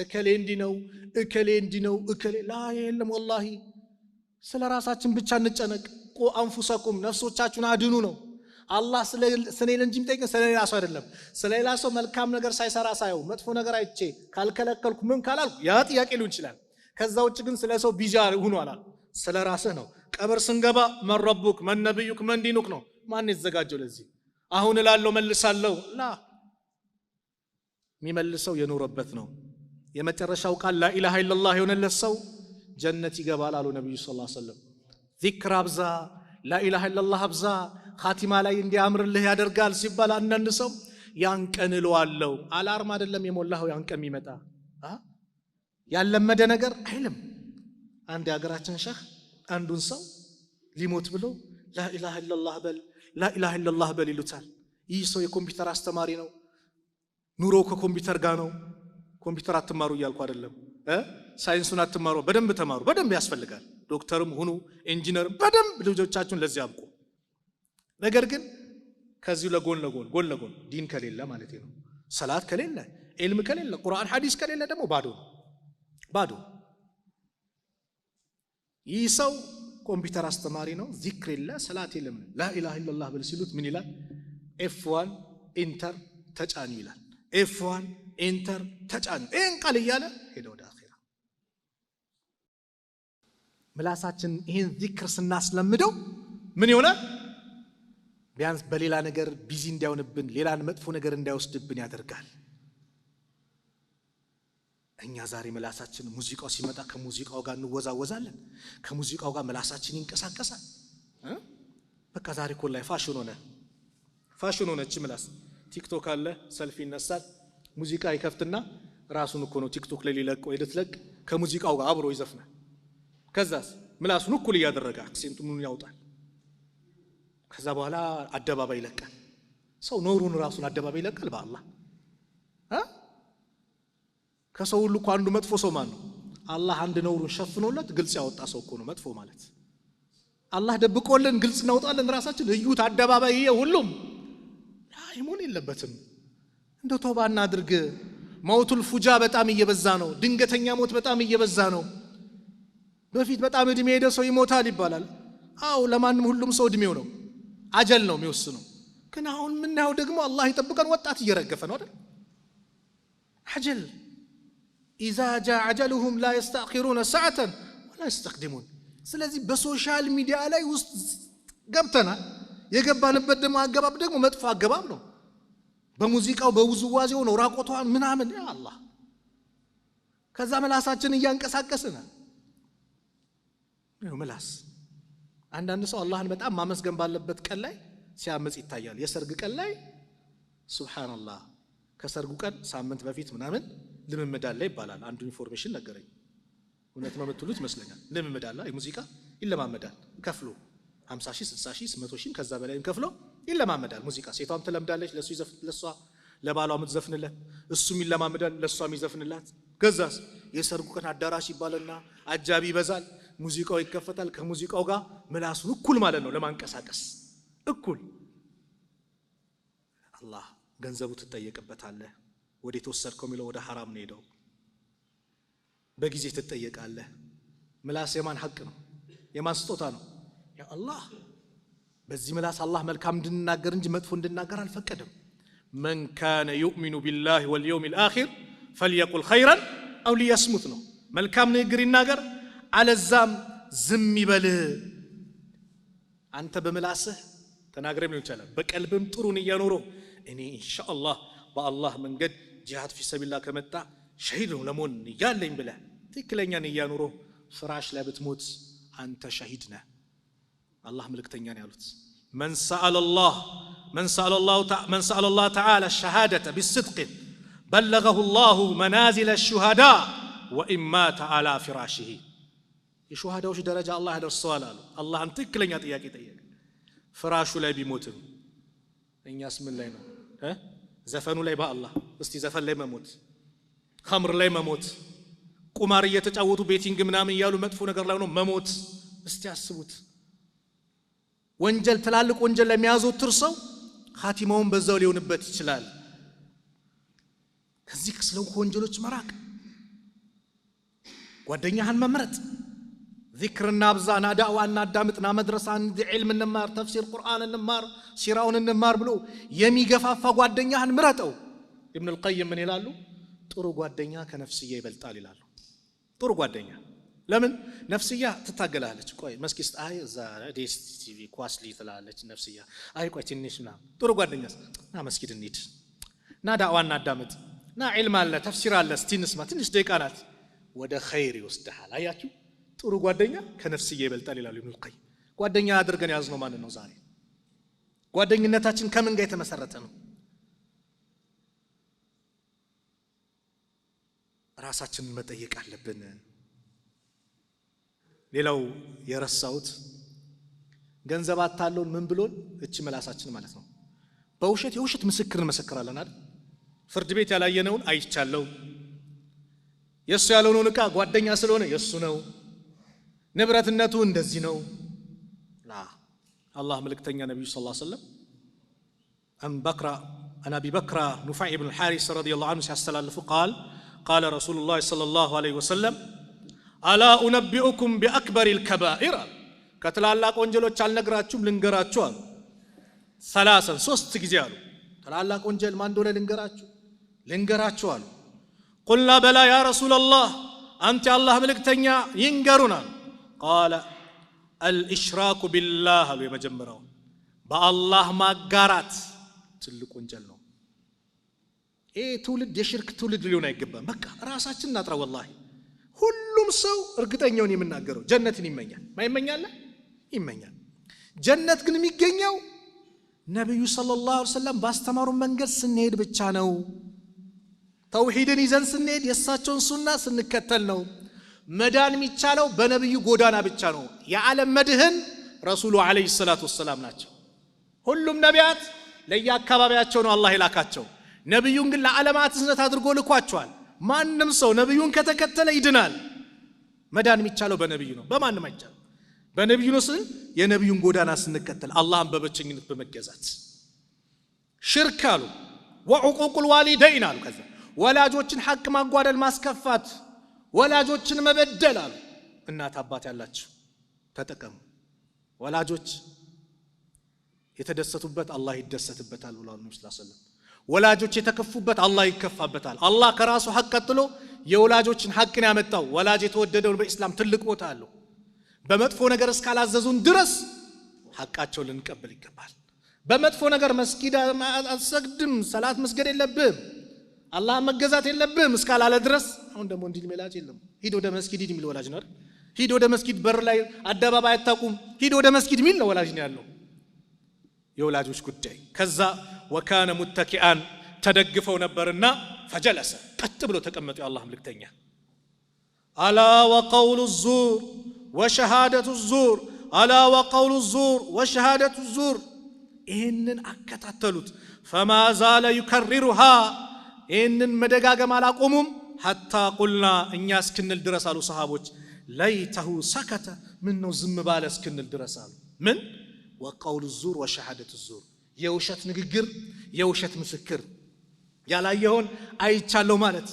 እከሌ እንዲነው እከሌ ላ የለም والله ስለ ራሳችን ብቻ እንጨነቅ ቁ አንፉሰኩም ነፍሶቻችሁን አድኑ ነው አላህ ስለኔ እንጂ የሚጠይቀኝ ስለሌላ ሰው አይደለም ስለሌላ ሰው መልካም ነገር ሳይሰራ ሳይው መጥፎ ነገር አይቼ ካልከለከልኩ ምን ካላልኩ ያ ጥያቄ ሊሆን ይችላል ከዛ ውጭ ግን ስለ ሰው ቢጃ ሆኖ አላል ስለ ራስህ ነው ቀብር ስንገባ ማን ረቡክ ማን ነብዩክ ማን ዲኑክ ነው ማን ይዘጋጀው ለዚህ አሁን እላለሁ መልሳለሁ ላ የሚመልሰው የኖረበት ነው የመጨረሻው ቃል ላ ኢላሃ ኢላላህ የሆነለት ሰው ጀነት ይገባል አሉ ነብዩ ሰለላሁ ዐለይሂ ወሰለም ዚክር አብዛ ላ ኢላሃ ኢላላህ አብዛ ኻቲማ ላይ እንዲያምርልህ ያደርጋል ሲባል አንዳንድ ሰው ያን ቀን እለዋለሁ አላርም አይደለም የሞላው ያን ቀን የሚመጣ ያለመደ ነገር አይልም አንድ ያገራችን ሸህ አንዱን ሰው ሊሞት ብሎ ላ ኢላሃ ኢላላህ በል ይሉታል ይህ ሰው የኮምፒውተር አስተማሪ ነው ኑሮ ከኮምፒውተር ጋር ነው ኮምፒውተር አትማሩ ይያልኩ አይደለም ሳይንሱን አትማሩ በደንብ ተማሩ በደንብ ያስፈልጋል ዶክተርም ሁኑ ኢንጂነርም በደንብ ልጆቻችሁን ለዚህ አብቁ ነገር ግን ከዚህ ለጎን ዲን ከሌለ ማለት ነው ሰላት ከሌለ ኢልም ከሌለ ቁርአን ሐዲስ ከሌለ ደግሞ ባዶ ይህ ሰው ኮምፒውተር አስተማሪ ነው ዚክር የለ ሰላት የለም ላ ኢላሃ ኢላላህ በል ሲሉት ምን ይላል F1 ኢንተር ተጫኑ ይላል F1 ኢንተር ተጫኑ ይሄን ቃል ይያለ ሄደ ወደ አኺራ ምላሳችን ይሄን ዚክር ስናስለምደው ምን ይሆናል ቢያንስ በሌላ ነገር ቢዚ እንዳይሆንብን ሌላን መጥፎ ነገር እንዳይወስድብን ያደርጋል እኛ ዛሬ ምላሳችን ሙዚቃው ሲመጣ ከሙዚቃው ጋር እንወዛወዛለን ከሙዚቃው ጋር ምላሳችን ይንቀሳቀሳል በቃ ዛሬ ኮል ላይ ፋሽን ሆነች ምላስ ቲክቶክ አለ ሰልፊ ይነሳል ሙዚቃ ይከፍትና ራሱን እኮ ነው ቲክቶክ ላይ ሊለቀው ይደትለቅ ከሙዚቃው ጋር አብሮ ይዘፍናል ከዛስ ምላሱን እኩል ያደረገ አክሴንቱን ያውጣል ከዛ በኋላ አደባባይ ይለቃል ሰው ኖሩን ራሱን አደባባይ ይለቃል በአላህ ከሰው ሁሉ አንዱ መጥፎ ሰው ማን ነው አላህ አንድ ኖሩን ሸፍኖለት ግልጽ ያወጣ ሰው እኮ ነው መጥፎ ማለት አላህ ደብቆልን ግልጽ እናውጣለን ራሳችን እዩት አደባባይ ሁሉም አይሞን የለበትም እንደ ተውባ እናድርግ ሞቱል ፉጃ በጣም እየበዛ ነው ድንገተኛ ሞት በጣም እየበዛ ነው በፊት በጣም እድሜ ሄደ ሰው ይሞታል ይባላል አው ለማንም ሁሉም ሰው እድሜው ነው አጀል ነው የሚወስነው ግን አሁን ምንናው ደግሞ አላህ ይጠብቀን ወጣት እየረገፈ ነው አይደል አጀል اذا جاء اجلهم لا يستأخرون ساعه ولا يستقدمون ስለዚህ በሶሻል ሚዲያ ላይ ውስጥ ገብተናል የገባንበት ደግሞ አገባብ ደግሞ መጥፎ አገባብ ነው በሙዚቃው በውዝዋዜው ነው ራቆቷን ምናምን ያ አላህ ከዛ ምላሳችን እያንቀሳቀስና ነው ምላስ አንዳንድ ሰው አላህን በጣም ማመስገን ባለበት ቀን ላይ ሲያመጽ ይታያል የሰርግ ቀን ላይ ሱብሃንአላህ ከሰርጉ ቀን ሳምንት በፊት ምናምን ልምምድ አለ ይባላል አንዱ ኢንፎርሜሽን ነገረኝ እውነት ነው የምትሉት ይመስለኛል ልምምድ አለ ሙዚቃ ይለማመዳል ከፍሎ 50 ሺህ 60 ሺህ 100 ሺህ ከዛ በላይም ከፍሎ ይለማመዳል ሙዚቃ ሴቷም ተለምዳለች ለሷ ለባሏ ምትዘፍንለት እሱም ይለማመዳል ለሷም ይዘፍንላት ከዛስ የሰርጉ ቀን አዳራሽ ይባልና አጃቢ ይበዛል ሙዚቃው ይከፈታል ከሙዚቃው ጋር ምላሱን እኩል ማለት ነው ለማንቀሳቀስ እኩል አላህ ገንዘቡ ትጠየቅበታለህ ወደ ተወሰድከው ሚለው ወደ حرام ነው ሄደው በጊዜ ትጠየቃለህ ምላስ የማን ሐቅ ነው የማን ስጦታ ነው ያ አላህ በዚህ ምላስ አላህ መልካም እንድንናገር እንጂ መጥፎ እንድንናገር አልፈቀደም من كان يؤمن بالله واليوم الآخر فليقل خيرا أو ليصمت ነው መልካም ንግግር ይናገር አለዛም ዝም ይበል አንተ በምላስህ ተናግረም ነው ይችላል በቀልብም ጥሩን ያኖረው እኔ ኢንሻአላህ በአላህ መንገድ ጂሃድ في سبيل الله ከመጣ ሸሂድ ነው ለሞን ያለኝ ብለህ ትክክለኛን ያኖሮ ፍራሽ ላይ ብትሞት አንተ ሸሂድ ነህ አላህ መልእክተኛ ነው ያሉት من سأل الله تعالى الشهادة بالصدق بلغه الله منازل الشهداء وإن مات على فراشه የሹሃዳዎች ደረጃ አላህ ያደርሰዋል አሉ አላህን ትክክለኛ ጥያቄ ጠየቀ ፍራሹ ላይ ቢሞትም እኛስ ምን ላይ ነው ዘፈኑ ላይ በአላህ እስቲ ዘፈን ላይ መሞት ኸምር ላይ መሞት ቁማር እየተጫወቱ ቤቲንግ ምናምን ያሉ መጥፎ ነገር ላይ ነው መሞት እስቲ አስቡት ወንጀል ትላልቅ ወንጀል ለሚያዘወትር ሰው ኻቲማውን በዛው ሊሆንበት ይችላል። ከዚህ ከስለው ወንጀሎች መራቅ፣ ጓደኛህን መምረጥ፣ ዚክርና አብዛና ዳዕዋና አዳምጥና መድረሳን ዒልም እንማር፣ ተፍሲር ቁርአን እንማር፣ ሲራውን እንማር ብሎ የሚገፋፋ ጓደኛህን ምረጠው። ኢብኑ አልቀይም ምን ይላሉ? ጥሩ ጓደኛ ከነፍስያ ይበልጣል ይላሉ። ጥሩ ጓደኛ ለምን? ነፍስያ ትታገላለች። ቆይ መስጊድ አይ እዛ ዲስ ቲቪ ኳስ ትላለች ነፍስያ። አይ ቆይ ትንሽና ጥሩ ጓደኛስ ና መስጊድ እንሂድ፣ ና ዳዕዋና አዳምጥ፣ ና ዒልም አለ ተፍሲር አለ እስቲ እንስማ፣ ትንሽ ደቂቃ ናት፣ ወደ ኸይር ይወስድሃል። አያችሁ ጥሩ ጓደኛ ከነፍስያ ይበልጣል ይላሉ ኢብኑ አልቀይም። ጓደኛ አድርገን ያዝነው ማን ነው? ዛሬ ጓደኝነታችን ከምን ጋር የተመሰረተ ነው? ራሳችንን መጠየቅ አለብን። ሌላው የረሳውት ገንዘብ አታለውን ምን ብሎን እቺ መላሳችን ማለት ነው። በውሸት የውሸት ምስክርን መሰከራለን አይደል? ፍርድ ቤት ያላየነውን አይቻለው፣ የሱ ያለውን ዕቃ ጓደኛ ስለሆነ የሱ ነው፣ ንብረትነቱ እንደዚህ ነው። ላ አላህ መልእክተኛ ነብዩ ሰለላሁ ዐለይሂ ወሰለም አን አቢ በክራ ኑፋዕ ኢብኑ አልሐሪስ ረዲየላሁ ዐንሁ ሲያስተላልፉ ቃለ ረሱሉላህ ሰለላሁ ዐለይሂ ወሰለም አላ ኡነቢኡኩም ቢአክበር ልከባኢር አሉ። ከትላላቅ ወንጀሎች አልነግራችሁም ልንገራችሁ አሉ። ሰላሰን ሶስት ጊዜ አሉ። ትላላቅ ወንጀል ማን እንደሆነ ልንገራችሁ አሉ። ቁልና በላ ያ ረሱላላህ አንተ የአላህ መልእክተኛ ይንገሩን አሉ። ቃለ አልኢሽራኩ ቢላህ አሉ። የመጀመሪያው በአላህ ማጋራት ትልቅ ወንጀል ነው። ይሄ ትውልድ የሽርክ ትውልድ ሊሆን አይገባም። በቃ ራሳችንን እናጥራ። ወላሂ ሁሉም ሰው እርግጠኛውን የምናገረው ጀነትን ይመኛል። ማይመኛል ይመኛል። ጀነት ግን የሚገኘው ነብዩ ሰለላሁ ዐለይሂ ወሰለም ባስተማሩን መንገድ ስንሄድ ብቻ ነው። ተውሂድን ይዘን ስንሄድ የእሳቸውን ሱና ስንከተል ነው። መዳን የሚቻለው በነብዩ ጎዳና ብቻ ነው። የዓለም መድህን ረሱሉ ዐለይሂ ሰላቱ ወሰላም ናቸው። ሁሉም ነቢያት ለየአካባቢያቸው ነው አላህ የላካቸው። ነብዩን ግን ለዓለማት እዝነት አድርጎ ልኳቸዋል። ማንም ሰው ነብዩን ከተከተለ ይድናል። መዳን የሚቻለው በነብዩ ነው፣ በማንም አይቻልም። በነብዩ ነው ስል የነብዩን ጎዳና ስንከተል አላህን በብቸኝነት በመገዛት ሽርክ አሉ። ወዑቁቁል ዋሊደይን አሉ። ከዛ ወላጆችን ሐቅ ማጓደል ማስከፋት፣ ወላጆችን መበደል አሉ። እናት አባት ያላችሁ ተጠቀሙ። ወላጆች የተደሰቱበት አላህ ይደሰትበታል ብለዋል ነብዩ ሰለላሁ ዐለይሂ ወሰለም። ወላጆች የተከፉበት አላህ ይከፋበታል። አላህ ከራሱ ሐቅ ቀጥሎ የወላጆችን ሐቅን ያመጣው ወላጅ የተወደደውን በእስላም ትልቅ ቦታ አለው። በመጥፎ ነገር እስካላዘዙን ድረስ ሐቃቸውን ልንቀበል ይገባል። በመጥፎ ነገር መስጊድ አትሰግድም፣ ሰላት መስገድ የለብህም፣ አላህ መገዛት የለብህም እስካላለ ድረስ አሁን ደግሞ እንዲል ወላጅ የለም። ሂድ ወደ መስጊድ ሂድ የሚል ወላጅ ነው አይደል? ሂድ ወደ መስጊድ በር ላይ አደባባይ አታቁም፣ ሂድ ወደ መስጊድ የሚል ነው ወላጅ ነው ያለው። የወላጆች ጉዳይ። ከዛ ወካነ ሙተኪአን ተደግፈው ነበርና ፈጀለሰ ቀጥ ብሎ ተቀመጡ የአላህ መልእክተኛ። አላ ወቀውሉ ዙር ወሸሃደቱ ዙር፣ አላ ወቀውሉ ዙር ወሸሃደቱ ዙር። ይህንን አከታተሉት። ፈማ ዛለ ዩከሪሩሃ፣ ይህንን መደጋገም አላቆሙም። ሐታ ቁልና እኛ እስክንል ድረስ አሉ ሰሃቦች ለይተሁ ሰከተ፣ ምን ነው ዝም ባለ እስክንል ድረስ አሉ። ምን ወቀውሉ ዙር ወሸሃደቱ ዙር፣ የውሸት ንግግር የውሸት ምስክር፣ ያላየውን አይቻለው ማለት፣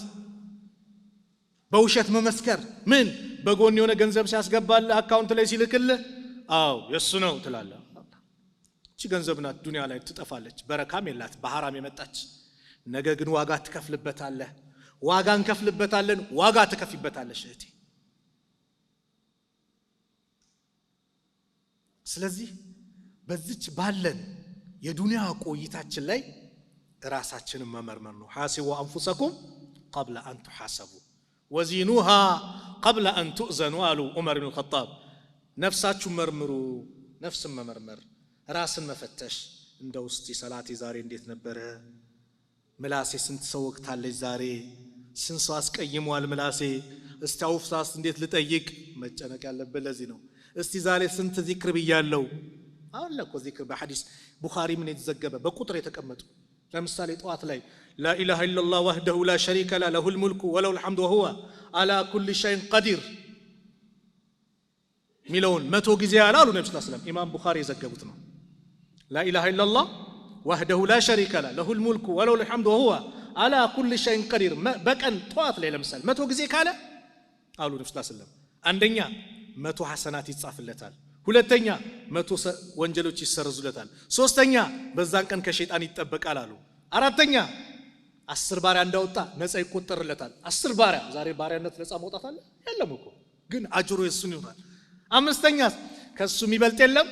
በውሸት መመስከር። ምን በጎን የሆነ ገንዘብ ሲያስገባልህ አካውንት ላይ ሲልክልህ አዎ የሱ ነው ትላለህ። እቺ ገንዘብ ናት ዱንያ ላይ ትጠፋለች፣ በረካም የላት በሐራም የመጣች። ነገ ግን ዋጋ ትከፍልበታለህ፣ ዋጋ እንከፍልበታለን፣ ዋጋ ትከፍይበታለሽ እህቴ። ስለዚህ በዚች ባለን የዱንያ ቆይታችን ላይ ራሳችንን መመርመር ነው። ሐሲቡ አንፉሰኩም ቀብለ አን ትሐሰቡ ወዚኑሃ ቀብለ አን ትእዘኑ አሉ ዑመር ብን ኸጣብ። ነፍሳችሁን መርምሩ። ነፍስን መመርመር፣ ራስን መፈተሽ። እንደ ውስጥ ሰላቴ ዛሬ እንዴት ነበረ? ምላሴ ስንት ሰው ወቅታለች ዛሬ? ስንት ሰው አስቀይሟል ምላሴ? እስቲ አውፍሳስ እንዴት ልጠይቅ? መጨነቅ ያለበት ለዚህ ነው። እስቲ ዛሬ ስንት ዚክር ብያለሁ? አሁን ለኮ ዚክር በሐዲስ ቡኻሪ ምን የተዘገበ በቁጥር የተቀመጡ። ለምሳሌ ጠዋት ላይ ላኢላሃ ኢላላህ ወህደሁ ላ ሸሪከ ላ ለሁል ሙልኩ ወለሁል ሐምዱ ወሁወ አላ ኩሊ ሸይን ቀዲር። ሚለውን 100 ጊዜ ያላሉ ነብዩ ሰለላሁ ዐለይሂ ወሰለም ኢማም ቡኻሪ የዘገቡት ነው። ላ ኢላሃ ኢላላህ ወህደሁ ላ ሸሪከ ለሁ ለሁል ሙልኩ ወለሁል ሐምዱ ወሁወ አላ ኩሊ ሸይን ቀዲር። በቀን ጠዋት ላይ ለምሳሌ 100 ጊዜ ካለ አሉ ነብዩ ሰለላሁ ዐለይሂ ወሰለም አንደኛ 100 ሐሰናት ይጻፍለታል፣ ሁለተኛ 100 ወንጀሎች ይሰረዙለታል፣ ሶስተኛ በዛን ቀን ከሸይጣን ይጠበቃል አሉ። አራተኛ 10 ባሪያ እንዳወጣ ነፃ ይቆጠርለታል። 10 ባሪያ ዛሬ ባሪያነት ነፃ መውጣት አለ የለም እኮ ግን አጅሩ የሱን ይሆናል። አምስተኛ ከሱ የሚበልጥ የለም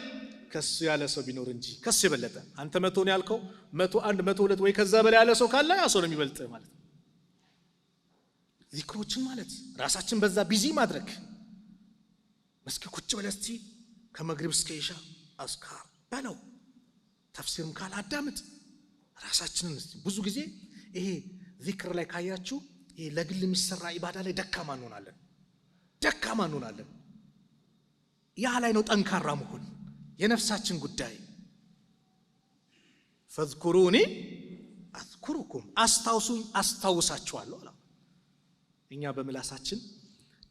ከሱ ያለ ሰው ቢኖር እንጂ ከሱ የበለጠ አንተ 100 ነው ያልከው 101 102 ወይ ከዛ በላይ ያለ ሰው ካለ ያ ሰው ነው የሚበልጥ ማለት ነው። ዚክሮችን ማለት ራሳችን በዛ ቢዚ ማድረግ መስኪ ቁጭ ብለህ እስቲ ከመግሪብ እስከ ኢሻ አስካር በለው ተፍሲርም ካላዳምጥ ራሳችንን እስቲ ብዙ ጊዜ ይሄ ዚክር ላይ ካያችሁ ይሄ ለግል የሚሰራ ኢባዳ ላይ ደካማ እንሆናለን። ያ ላይ ነው ጠንካራ መሆን የነፍሳችን ጉዳይ። ፈዝኩሩኒ አዝኩሩኩም አስታውሱኝ አስታውሳችኋለሁ አለ። እኛ በምላሳችን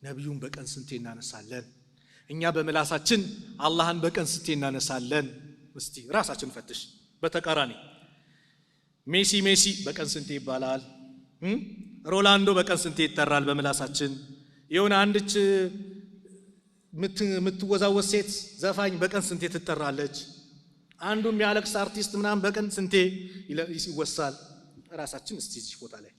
ነብዩን በቀን ስንቴ እናነሳለን? እኛ በምላሳችን አላህን በቀን ስንቴ እናነሳለን? እስቲ ራሳችን ፈትሽ። በተቃራኒ ሜሲ በቀን ስንቴ ይባላል? ሮላንዶ በቀን ስንቴ ይጠራል በምላሳችን? የሆነ አንድች ምትወዛወዝ ሴት ዘፋኝ በቀን ስንቴ ትጠራለች? አንዱም ያለቅስ አርቲስት ምናምን በቀን ስንቴ ይወሳል? ራሳችን እስቲ እዚህ ቦታ ላይ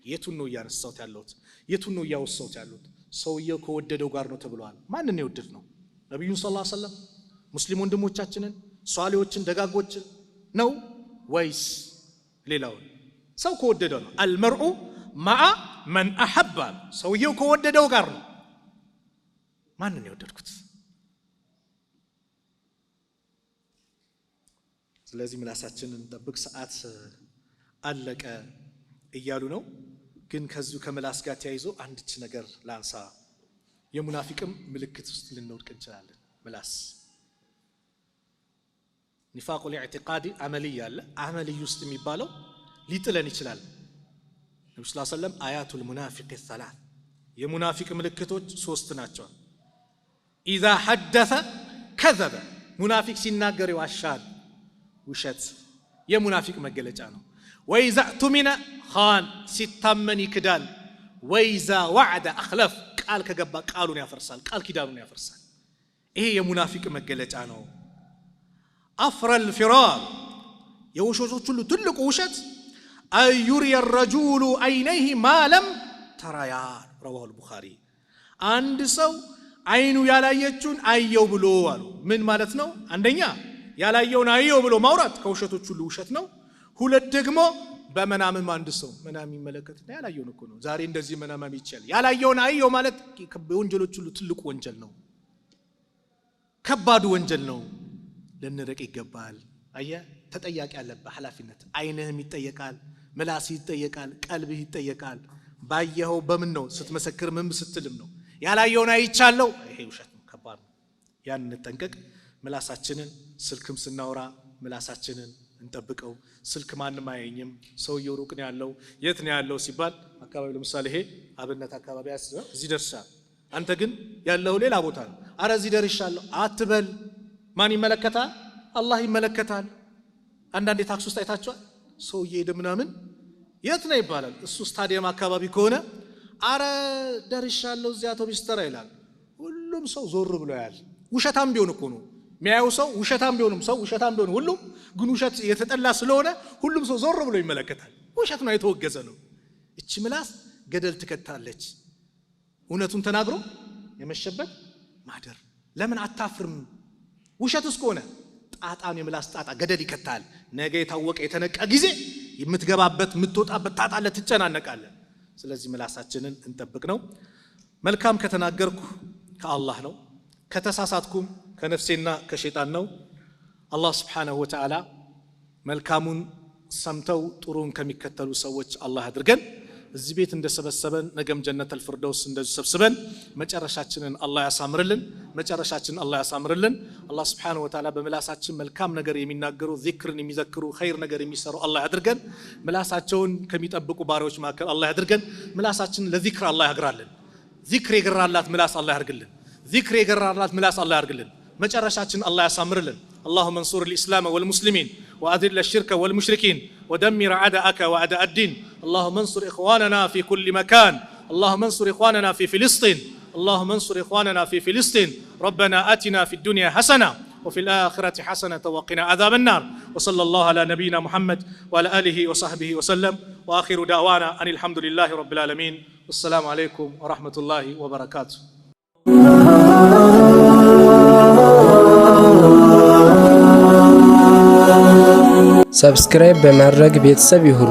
የቱን ነው ያነሳውት ያለሁት? የቱን ነው ያወሳውት ያለሁት? ሰውየው ከወደደው ጋር ነው ተብሏል። ማንን ነው የወደድ ነው? ነብዩን ሰለላሁ ዐለይሂ ወሰለም ሙስሊም ወንድሞቻችንን ሷሊዎችን ደጋጎችን ነው ወይስ ሌላውን? ሰው ከወደደው ነው። አልመርኡ ማአ መን አሐባ ሰውየው ከወደደው ጋር ነው። ማንን ነው የወደድኩት? ስለዚህ ምላሳችንን እንጠብቅ። ሰዓት አለቀ እያሉ ነው። ግን ከዚሁ ከምላስ ጋር ተያይዞ አንድች ነገር ላንሳ። የሙናፊቅም ምልክት ውስጥ ልንወድቅ እንችላለን። ምላስ ኒፋቁል ኢዕቲቃዲ አመልይ አለ። አመልይ ውስጥ የሚባለው ሊጥለን ይችላል። ነብዩ ሰለላሁ ዐለይሂ ወሰለም አያቱል ሙናፊቅ ሰላስ የሙናፊቅ ምልክቶች 3 ናቸው። ኢዛ ሐደሰ ከዘበ ሙናፊቅ ሲናገር ይዋሻል፣ ውሸት የሙናፊቅ መገለጫ ነው። ወኢዛ እቱሚነ ኻን ሲታመን ይክዳል። ወኢዛ ወዐደ አኽለፍ ቃል ከገባ ቃሉን ያፈርሳል፣ ቃል ኪዳኑን ያፈርሳል። ይሄ የሙናፊቅ መገለጫ ነው። አፍረል ፊራር የውሸቶች ሁሉ ትልቁ ውሸት አዩሪ الرجل عينيه ما لم تريا رواه البخاري አንድ ሰው አይኑ ያላየችውን አየው ብሎ አሉ። ምን ማለት ነው? አንደኛ ያላየውን አየው ብሎ ማውራት ከውሸቶች ሁሉ ውሸት ነው። ሁለት ደግሞ በመናምም አንድ ሰው መናም ይመለከትና ያላየውን እኮ ነው ዛሬ እንደዚህ መናም ይችላል። ያላየውን አየው ማለት በወንጀሎች ሁሉ ትልቁ ወንጀል ነው፣ ከባዱ ወንጀል ነው። ልንርቅ ይገባል። አየ ተጠያቂ ያለበት ኃላፊነት አይንህም ይጠየቃል፣ ምላስህ ይጠየቃል፣ ቀልብህ ይጠየቃል። ባየኸው በምን ነው ስትመሰክር ምን ስትልም ነው? ያላየውን አይቻለው ይሄ ውሸት ነው፣ ከባድ ነው። ያን እንጠንቀቅ። ምላሳችንን ስልክም ስናወራ ምላሳችንን እንጠብቀው። ስልክ ማንም አያየኝም፣ ሰውየው ሩቅ ነው ያለው፣ የት ነው ያለው ሲባል አካባቢ ለምሳሌ ይሄ አብነት አካባቢ እዚህ ደርሻለሁ፣ አንተ ግን ያለው ሌላ ቦታ ነው። አረ እዚህ ደርሻለሁ አትበል። ማን ይመለከታል? አላህ ይመለከታል። አንዳንዴ ታክሲ ውስጥ አይታችኋል፣ ሰውዬ ሄደ ምናምን የት ነው ይባላል። እሱ ስታዲየም አካባቢ ከሆነ አረ ደርሻለሁ እዚህ አውቶቡስ ተራ ይላል። ሁሉም ሰው ዞር ብሎ ያያል። ውሸታም ቢሆን እኮ ነው የሚያየው ሰው ውሸታም ቢሆንም ሰው ውሸታም ቢሆን ሁሉም ግን ውሸት የተጠላ ስለሆነ ሁሉም ሰው ዞር ብሎ ይመለከታል። ውሸት ነው፣ የተወገዘ ነው። እቺ ምላስ ገደል ትከታለች። እውነቱን ተናግሮ የመሸበት ማደር። ለምን አታፍርም? ውሸትስ ከሆነ ጣጣን የምላስ ጣጣ ገደል ይከታል። ነገ የታወቀ የተነቃ ጊዜ የምትገባበት የምትወጣበት ታጣለ፣ ትጨናነቃለ። ስለዚህ ምላሳችንን እንጠብቅ ነው። መልካም ከተናገርኩ ከአላህ ነው፣ ከተሳሳትኩም ከነፍሴና ከሸይጣን ነው። አላህ Subhanahu Wa Ta'ala መልካሙን ሰምተው ጥሩን ከሚከተሉ ሰዎች አላህ አድርገን። እዚህ ቤት እንደሰበሰበን ነገም ጀነተል ፊርደውስ እንደሰበሰበን መጨረሻችንን አላህ ያሳምርልን። መጨረሻችንን አላህ ያሳምርልን። አላህ Subhanahu Wa Ta'ala በምላሳችን መልካም ነገር የሚናገሩ ዚክርን የሚዘክሩ ኸይር ነገር የሚሰሩ አላህ ያድርገን። ምላሳቸውን ከሚጠብቁ ባሪያዎች መካከል አላህ ያድርገን። ምላሳችንን ለዚክር አላህ ያግራልን። ዚክር የገራላት ምላስ አላህ ያርግልን። ዚክር የገራላት ምላስ አላህ ያርግልን መጨረሻችን አላህ ያሳምርልን اللهم انصر الإسلام والمسلمين وأذل الشرك والمشركين ودمر أعداءك وأعداء الدين اللهم انصر إخواننا في كل مكان اللهم انصر إخواننا في فلسطين اللهم انصر إخواننا في فلسطين ربنا آتنا في الدنيا حسنة وفي الآخرة حسنة وقنا عذاب النار وصلى الله على نبينا محمد وعلى آله وصحبه وسلم وآخر دعوانا أن الحمد لله رب العالمين والسلام عليكم ورحمة الله وبركاته ሰብስክራይብ በማድረግ ቤተሰብ ይሁኑ።